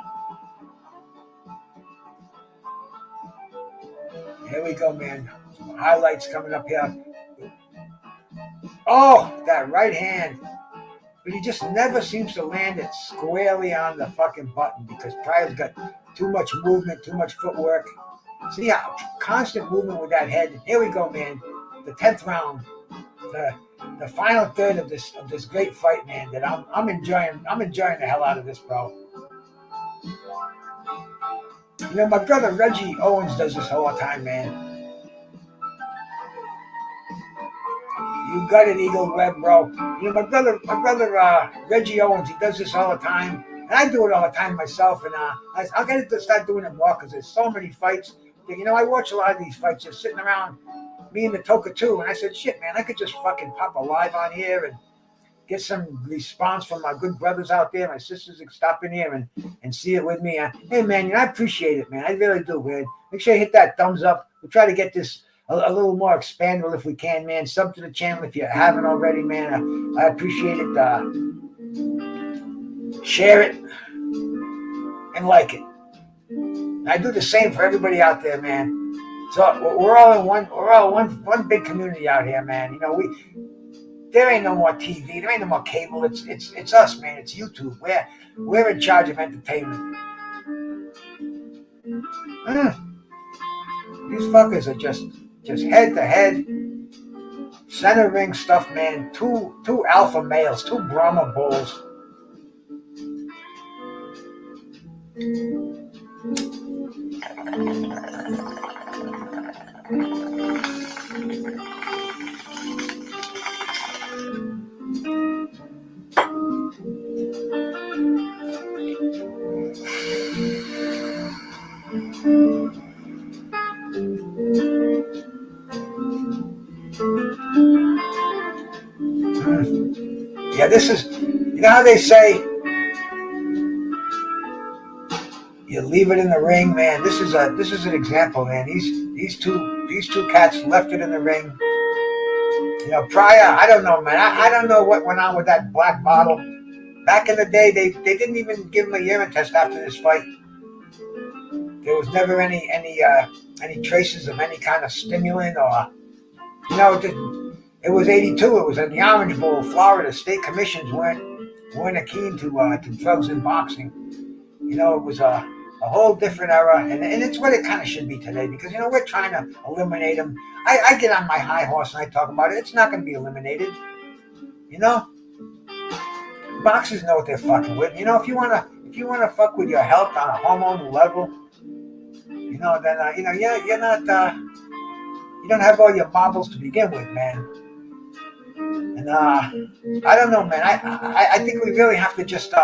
Here we go, man. Some highlights coming up here. Oh, that right hand. But he just never seems to land it squarely on the fucking button because Pryor's got too much movement, too much footwork. See how constant movement with that head. Here we go, man. The 10th round. The final third of this great fight, man, that I'm enjoying the hell out of this, bro. You know, my brother Reggie Owens does this all the time, man. You got it, Eagle Webb, bro. You know, my brother Reggie Owens, he does this all the time. And I do it all the time myself. And I'll get to start doing it more because there's so many fights. That, you know, I watch a lot of these fights just sitting around, me and the Toker too. And I said, shit, man, I could just fucking pop a live on here and get some response from my good brothers out there, my sisters that stop in here and see it with me. Hey, man, you know, I appreciate it, man. I really do, man. Make sure you hit that thumbs up. We'll try to get this a little more expandable if we can, man. Sub to the channel if you haven't already, man. I appreciate it. Share it and like it. I do the same for everybody out there, man. So we're all one big community out here, man. You know, there ain't no more TV, there ain't no more cable. It's us, man. It's YouTube. We're in charge of entertainment. These fuckers are just head to head, center ring stuff, man. Two alpha males, two Brahma bulls. Yeah, this is, you know how they say, you leave it in the ring, man. This is an example, man. These two cats left it in the ring. You know, Pryor, I don't know, man. I don't know what went on with that black bottle. Back in the day, they didn't even give him a urine test after this fight. There was never any traces of any kind of stimulant or, you know, it was 82. It was in the Orange Bowl, Florida. State commissions weren't keen to drugs in boxing. You know, it was a whole different era, and it's what it kind of should be today, because, you know, we're trying to eliminate them. I get on my high horse and I talk about it. It's not going to be eliminated. You know, boxers know what they're fucking with. You know, if you wanna fuck with your health on a hormonal level, you know, then you know, you're not you don't have all your marbles to begin with, man. And I don't know, man. I think we really have to just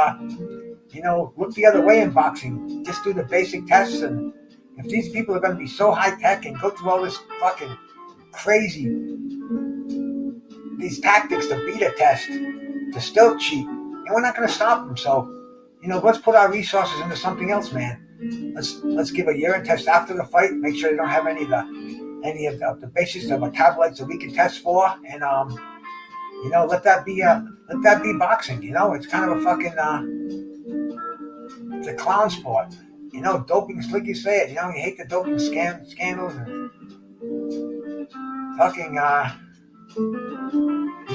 you know, look the other way in boxing. Just do the basic tests, and if these people are going to be so high tech and go through all this fucking crazy, these tactics to beat a test, to still cheat, and we're not going to stop them. So, you know, let's put our resources into something else, man. Let's give a urine test after the fight. Make sure they don't have any of the basics of metabolites that we can test for, and you know, let that be boxing. You know, it's kind of a fucking it's a clown sport. You know, doping's like you say it. You know, you hate the doping scandals and fucking. You're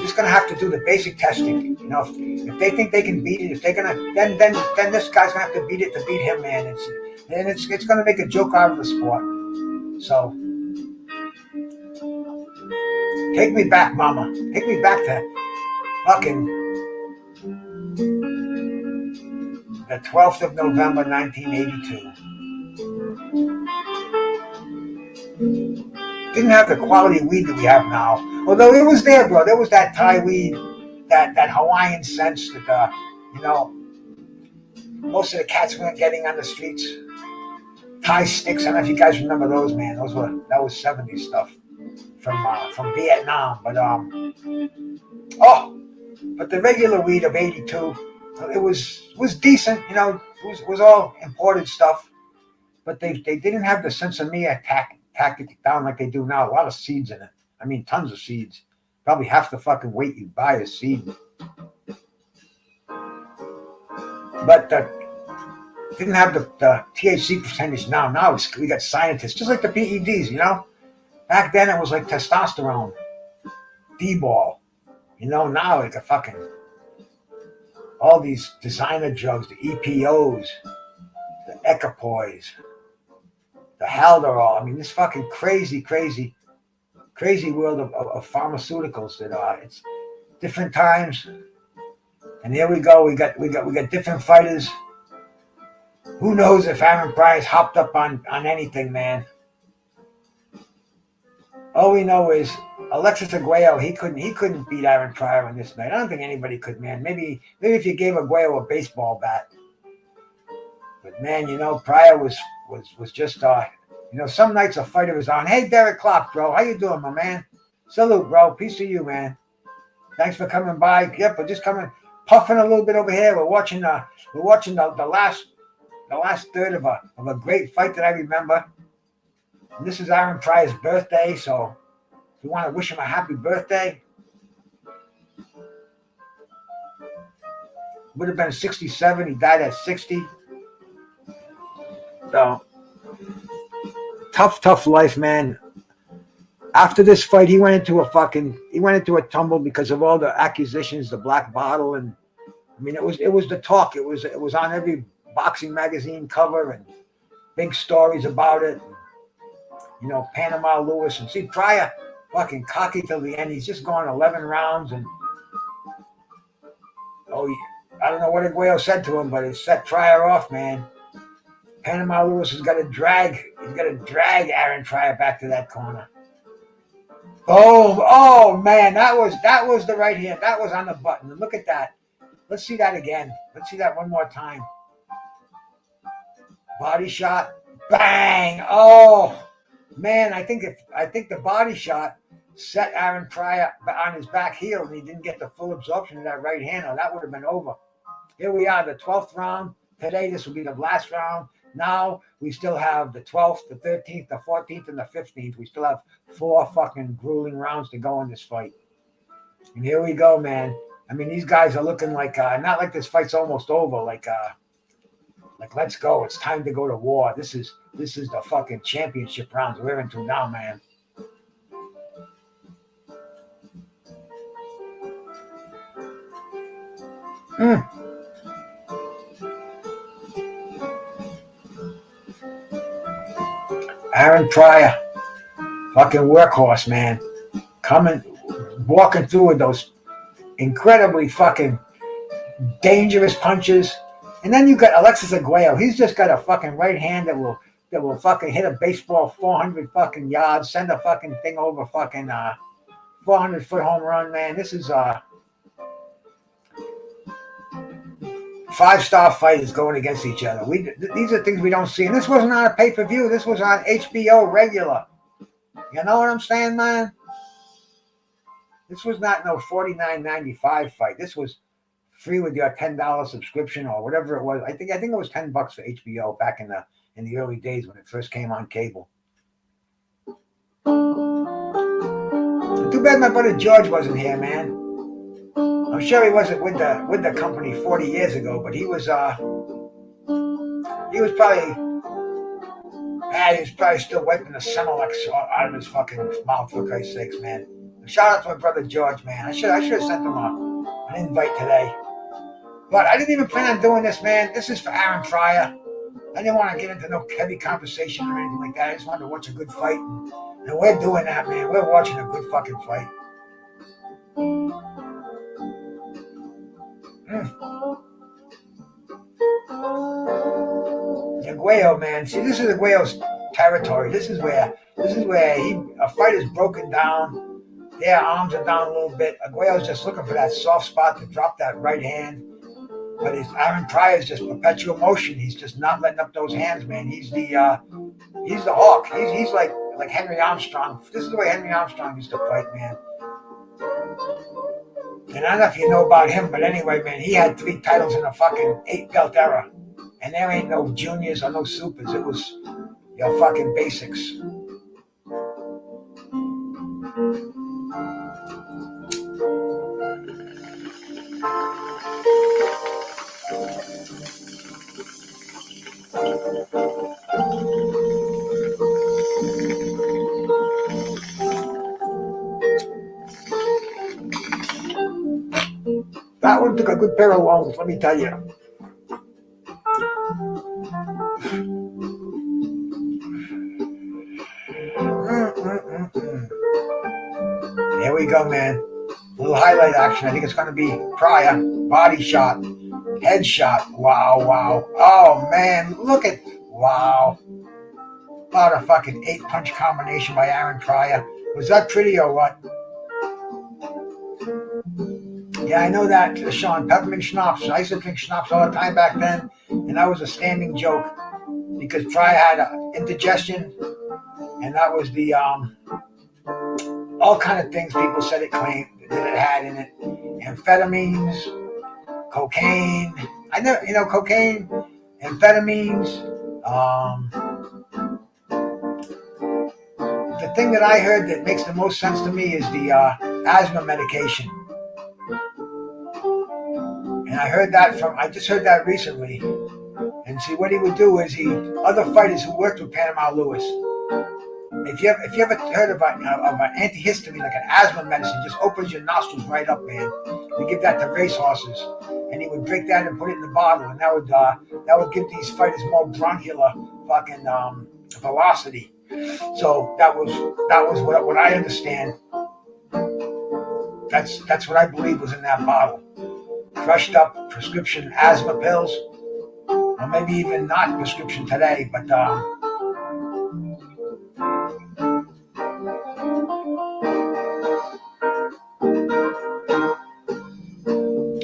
just gonna have to do the basic testing. You know, if they think they can beat it, if they're gonna, then this guy's gonna have to beat it to beat him, man. It's gonna make a joke out of the sport. So take me back, mama. Take me back to fucking the 12th of November, 1982. Didn't have the quality weed that we have now. Although it was there, bro. There was that Thai weed, that Hawaiian sense that, you know, most of the cats weren't getting on the streets. Thai sticks. I don't know if you guys remember those, man. That was 70s stuff from Vietnam. But but the regular weed of 82, it was decent. You know, it was all imported stuff. But they didn't have the sensimilla tactic down like they do now. A lot of seeds in it. I mean, tons of seeds. Probably half the fucking weight you buy is seed. But didn't have the THC percentage now. Now we got scientists, just like the PEDs, you know? Back then it was like testosterone, D-ball. You know, now like a fucking, all these designer drugs, the EPOs, the Equipoise, the Haldol. I mean, this fucking crazy world of pharmaceuticals that it's different times. And here we go. We got different fighters. Who knows if Aaron Pryor's hopped up on anything, man? All we know is Alexis Arguello, he couldn't beat Aaron Pryor in this night. I don't think anybody could, man. Maybe if you gave Arguello a baseball bat. But man, you know, Pryor was just you know, some nights a fighter is on. Hey, Derek Clark, bro, how you doing, my man? Salute, bro. Peace to you, man. Thanks for coming by. Yep, we're just coming, puffing a little bit over here. We're watching the last third of a great fight that I remember. And this is Aaron Pryor's birthday, so if you want to wish him a happy birthday, would have been 67. He died at 60. So tough life, man. After this fight, he went into a tumble because of all the accusations, the black bottle, and I mean, it was the talk. It was on every boxing magazine cover and big stories about it. You know, Panama Lewis, and see Pryor fucking cocky till the end. He's just gone 11 rounds, and I don't know what Arguello said to him, but it set Pryor off, man. Panama Lewis has got to drag Aaron Pryor back to that corner. Boom! Oh man, that was the right hand. That was on the button. And look at that. Let's see that again. Let's see that one more time. Body shot. Bang! Oh man, I think the body shot set Aaron Pryor on his back heel, and he didn't get the full absorption of that right hand, or that would have been over. Here we are, the 12th round. Today, this will be the last round. Now, we still have the 12th, the 13th, the 14th, and the 15th. We still have 4 fucking grueling rounds to go in this fight. And here we go, man. I mean, these guys are looking like, not like this fight's almost over, like let's go. It's time to go to war. This is the fucking championship rounds we're into now, man. Aaron Pryor, fucking workhorse, man. Walking through with those incredibly fucking dangerous punches. And then you got Alexis Arguello. He's just got a fucking right hand that will fucking hit a baseball 400 fucking yards, send a fucking thing over fucking 400-foot home run, man. This is 5-star fighters going against each other. These are things we don't see. And this wasn't on a pay-per-view. This was on HBO regular. You know what I'm saying, man? This was not no $49.95 fight. This was free with your $10 subscription or whatever it was. I think it was $10 for HBO back in the early days when it first came on cable. Too bad my brother George wasn't here, man. I'm sure he wasn't with the company 40 years ago, but he was probably still wiping the Semilex out of his fucking mouth, for Christ's sakes, man. Shout out to my brother George, man. I should have sent him an invite today. But I didn't even plan on doing this, man. This is for Aaron Pryor. I didn't want to get into no heavy conversation or anything like that. I just wanted to watch a good fight. And we're doing that, man. We're watching a good fucking fight. Arguello, man. See, this is Arguello's territory. This is where a fight is broken down. Their arms are down a little bit. Arguello's just looking for that soft spot to drop that right hand. But Aaron Pryor is just perpetual motion. He's just not letting up those hands, man. He's the hawk. He's like Henry Armstrong. This is the way Henry Armstrong used to fight, man. And I don't know if you know about him, but anyway, man, he had 3 titles in a fucking 8-belt era. And there ain't no juniors or no supers. It was your fucking basics. That one took a good pair of lungs, let me tell you. Here we go, man. A little highlight action. I think it's going to be Pryor. Body shot. Head shot. Wow. Oh, man. Look at... Wow. About a fucking 8-punch combination by Aaron Pryor. Was that pretty or what? Yeah, I know that, Sean. Peppermint schnapps. I used to drink schnapps all the time back then, and that was a standing joke because Pryor had indigestion, and that was the all kind of things people said it claimed that it had in it. Amphetamines, cocaine. I know, cocaine, amphetamines. The thing that I heard that makes the most sense to me is the asthma medication. And I just heard that recently. And see, what he would do is other fighters who worked with Panama Lewis, if you ever heard of an antihistamine, like an asthma medicine, just opens your nostrils right up, man. We give that to racehorses, and he would drink that and put it in the bottle, and that would give these fighters more bronchial fucking velocity. So that was what I understand. That's what I believe was in that bottle. Crushed up prescription asthma pills. or maybe even not prescription today, but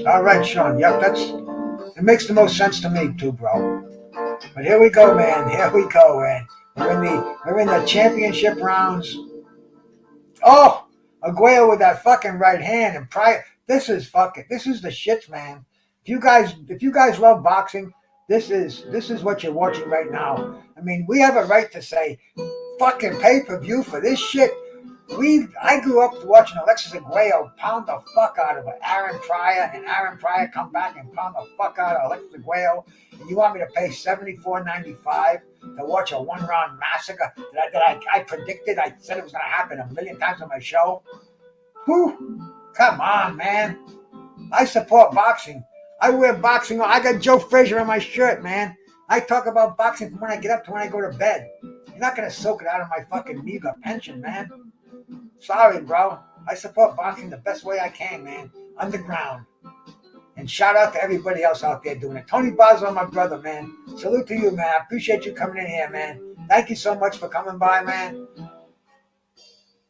all right, Sean. Yep, it makes the most sense to me too, bro. But here we go, man. Here we go, man. We're in the championship rounds. Oh, Arguello with that fucking right hand and Pryor. This is the shits, man. If you guys love boxing, this is what you're watching right now. I mean, we have a right to say fucking pay-per-view for this shit. I grew up watching Alexis Arguello pound the fuck out of Aaron Pryor, and Aaron Pryor come back and pound the fuck out of Alexis Arguello. And you want me to pay $74.95 to watch a one-round massacre that I predicted? I said it was going to happen a million times on my show. Whew, come on, man. I support boxing. I wear boxing. I got Joe Frazier on my shirt, man. I talk about boxing from when I get up to when I go to bed. You're not going to soak it out of my fucking meager pension, man. Sorry, bro. I support boxing the best way I can, man. Underground. And shout out to everybody else out there doing it. Tony Boswell, my brother, man. Salute to you, man. I appreciate you coming in here, man. Thank you so much for coming by, man.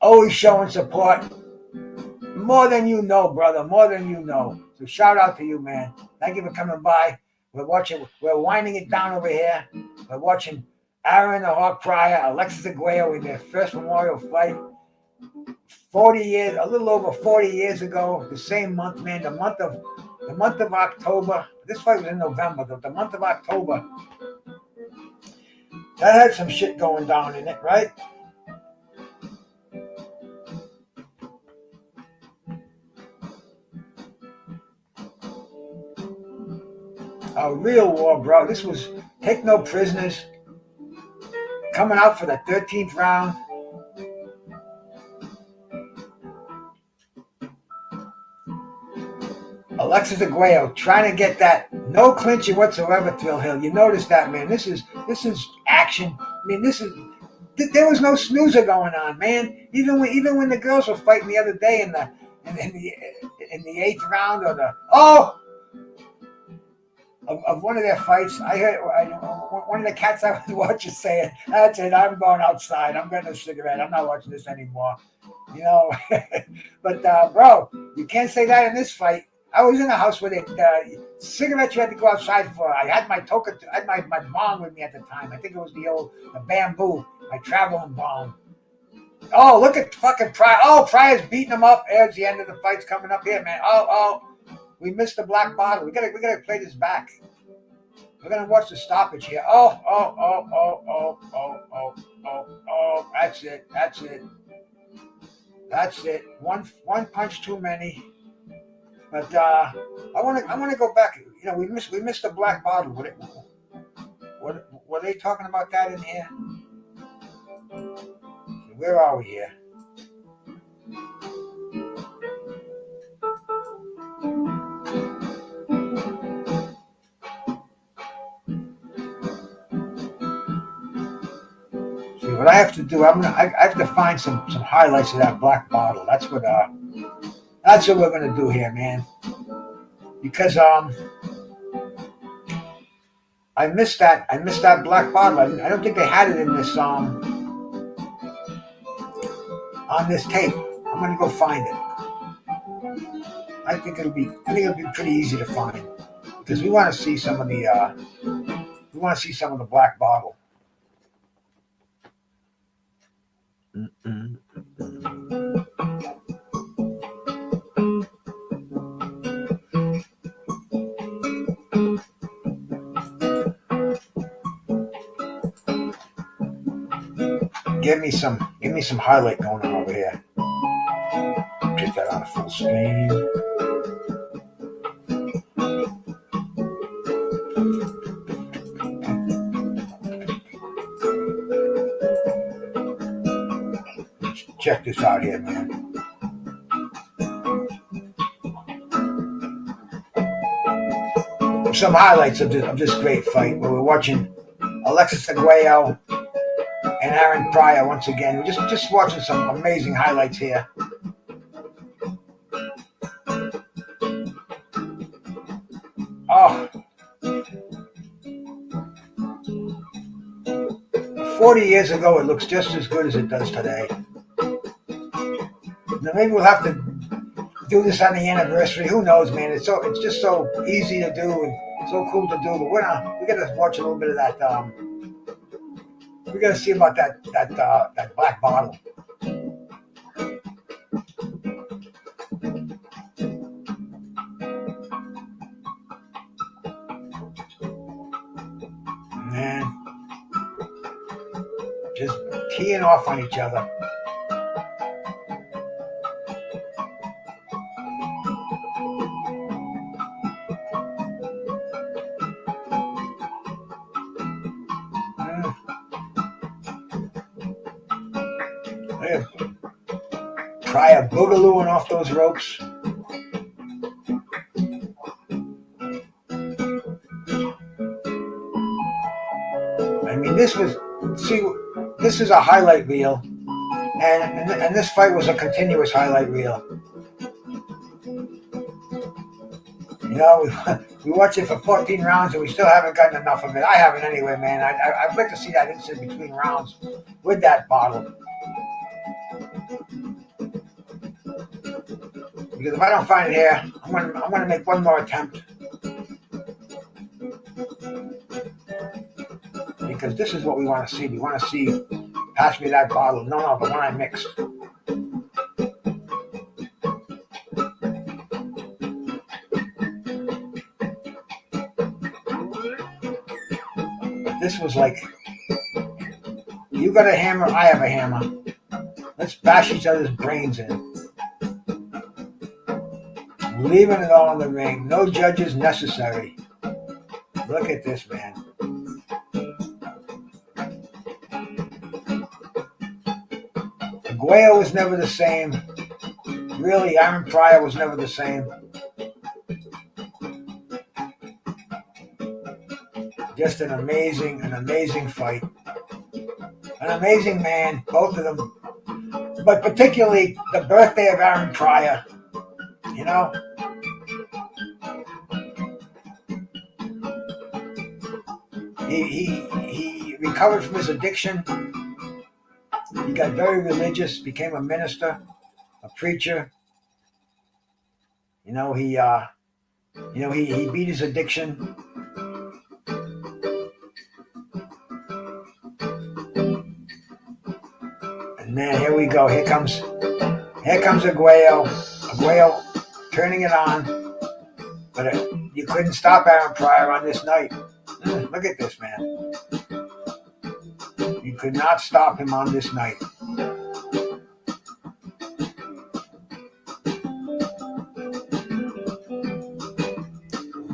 Always showing support. More than you know, brother. More than you know. So shout out to you, man. Thank you for coming by. We're winding it down over here. We're watching Aaron the Hawk Pryor, Alexis Arguello in their first memorial fight. 40 years, a little over 40 years ago, the same month, man, the month of October. This fight was in November, though. The month of October. That had some shit going down in it, right? A real war, bro. This was take no prisoners. Coming out for the 13th round. Alexis Arguello trying to get that no clinching whatsoever, Thrill Hill. You notice that, man. This is action. I mean, there was no snoozer going on, man. Even when the girls were fighting the other day in the 8th round of one of their fights, I heard one of the cats I was watching saying, "That's it. I'm going outside. I'm getting a cigarette. I'm not watching this anymore." You know, but bro, you can't say that in this fight. I was in a house with cigarettes you had to go outside for. I had my Toker, I had my bong with me at the time. I think it was the bamboo, my traveling bong. Oh, look at fucking Pryor. Oh, Pryor's beating him up. There's the end of the fight's coming up here, man. Oh, we missed the black bottle. We gotta play this back. We're gonna watch the stoppage here. Oh, that's it. One punch too many. But I want to go back. You know, we missed the black bottle. What were they talking about that in here? Where are we here? See, what I have to do, I have to find some highlights of that black bottle. That's what we're gonna do here, man. Because I missed that black bottle. I don't think they had it in this on this tape. I'm gonna go find it. I think it'll be pretty easy to find because we want to see some of the black bottle. Give me some highlight going on over here. Get that on full screen. Check this out here, man. Some highlights of this great fight where we're watching Alexis Arguello and Aaron Pryor once again. We're just watching some amazing highlights here. Oh, 40 years ago, it looks just as good as it does today. Now maybe we'll have to do this on the anniversary. Who knows, man? It's just so easy to do and so cool to do. But we gotta watch a little bit of that. We gotta see about that black bottle. Man, just keying off on each other. Pryor boogalooing off those ropes. I mean, this is a highlight reel, and this fight was a continuous highlight reel. You know, we watched it for 14 rounds, and we still haven't gotten enough of it. I haven't anyway, man. I'd like to see that instant between rounds with that bottle. Because if I don't find it here, I'm gonna make one more attempt. Because this is what we want to see. We want to see, pass me that bottle. No, the one I mixed. But this was like, you got a hammer, I have a hammer. Let's bash each other's brains in. Leaving it all in the ring. No judges necessary. Look at this, man. Arguello was never the same. Really, Aaron Pryor was never the same. Just an amazing fight. An amazing man, both of them. But particularly the birthday of Aaron Pryor. You know? He recovered from his addiction. He got very religious, became a minister, a preacher. You know, he beat his addiction. And man, here we go. Here comes Arguello. Arguello turning it on. But you couldn't stop Aaron Pryor on this night. Look at this, man. You could not stop him on this night.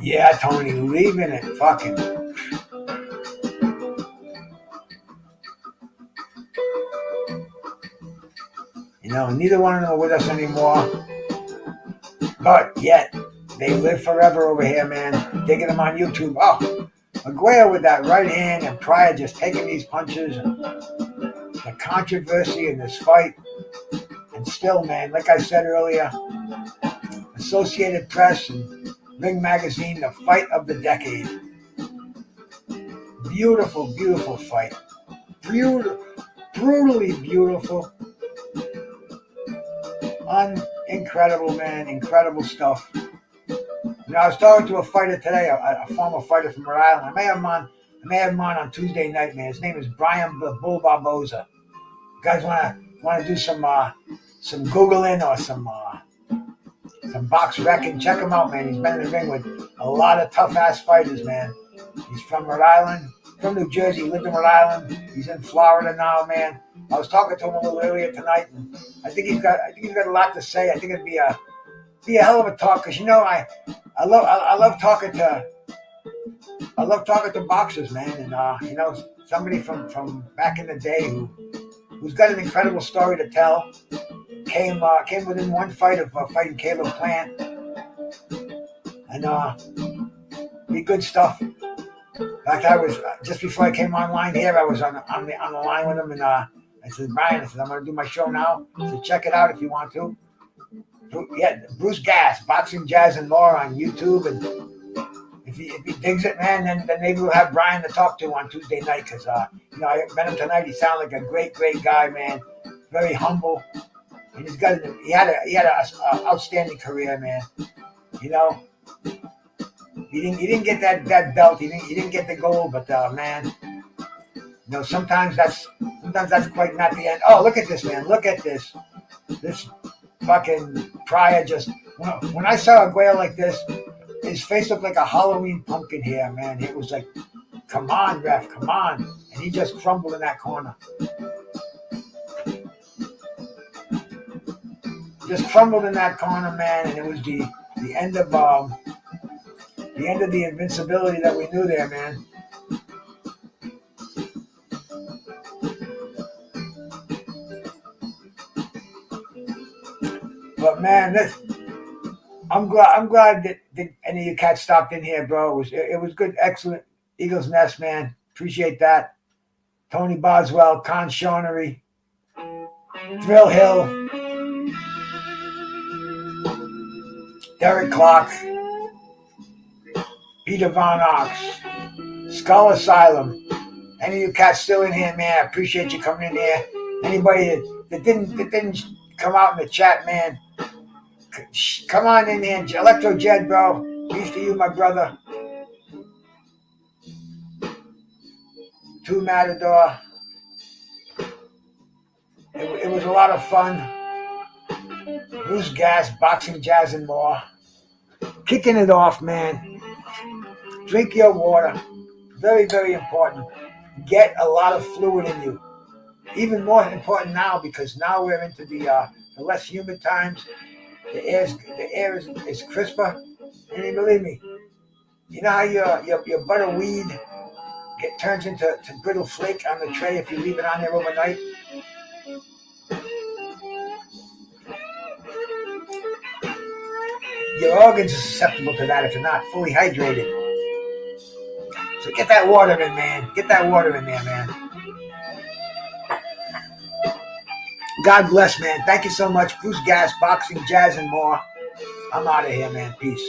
Yeah, Tony, leaving it fucking. You know, neither one of them are with us anymore. But yet, they live forever over here, man. Digging them on YouTube. Oh, Arguello with that right hand and Pryor just taking these punches. And the controversy in this fight. And still, man, like I said earlier, Associated Press and Ring Magazine, the fight of the decade. Beautiful, beautiful fight. Brutally beautiful. Incredible, man. Incredible stuff. You know, I was talking to a fighter today, a former fighter from Rhode Island. I may have him on Tuesday night, man. His name is Brian Bull Barboza. You guys want to do some Googling or some box wrecking? Check him out, man. He's been in the ring with a lot of tough ass fighters, man. He's from Rhode Island, from New Jersey. He lived in Rhode Island. He's in Florida now, man. I was talking to him a little earlier tonight, and I think he's got a lot to say. I think it'd be a hell of a talk, because you know I love talking to boxers, man, and you know, somebody from back in the day who's got an incredible story to tell. Came within one fight of fighting Caleb Plant, and be good stuff. In fact, I was just before I came online here, I was on the line with him, and I said, Brian, I'm going to do my show now. So check it out if you want to. Yeah, Bruce Gas, Boxing, Jazz, and More on YouTube. And if he digs it, man, then maybe we'll have Brian to talk to on Tuesday night. Because you know, I met him tonight. He sounded like a great guy, man. Very humble, and he had a outstanding career, man. You know, he didn't get that belt. He didn't get the gold, but man, you know, sometimes that's quite not the end. Oh, look at this, man! Look at this. This fucking Pryor just. When I saw Arguello like this, his face looked like a Halloween pumpkin here, man. It was like, come on, ref, come on. And he just crumbled in that corner. Just crumbled in that corner, man, and it was the end of the invincibility that we knew there, man. But man, I'm glad that any of you cats stopped in here, bro. It was good, excellent Eagles Nest, man. Appreciate that. Tony Boswell, Con Shawnery, Thrill Hill, Derek Clark, Peter Von Ox, Skull Asylum. Any of you cats still in here, man? I appreciate you coming in here. Anybody that didn't come out in the chat, man, come on in here. Electro Jed, bro. Peace to you, my brother. Two Matador. It was a lot of fun. Bruce Gas, boxing, jazz, and more. Kicking it off, man. Drink your water. Very, very important. Get a lot of fluid in you. Even more important now because now we're into the less humid times. The air is crisper. And believe me, you know how your butter weed turns into brittle flake on the tray if you leave it on there overnight? Your organs are susceptible to that if you're not fully hydrated. So get that water in, man. Get that water in there, man. God bless, man. Thank you so much. Bruce Gas, boxing, jazz, and more. I'm out of here, man. Peace.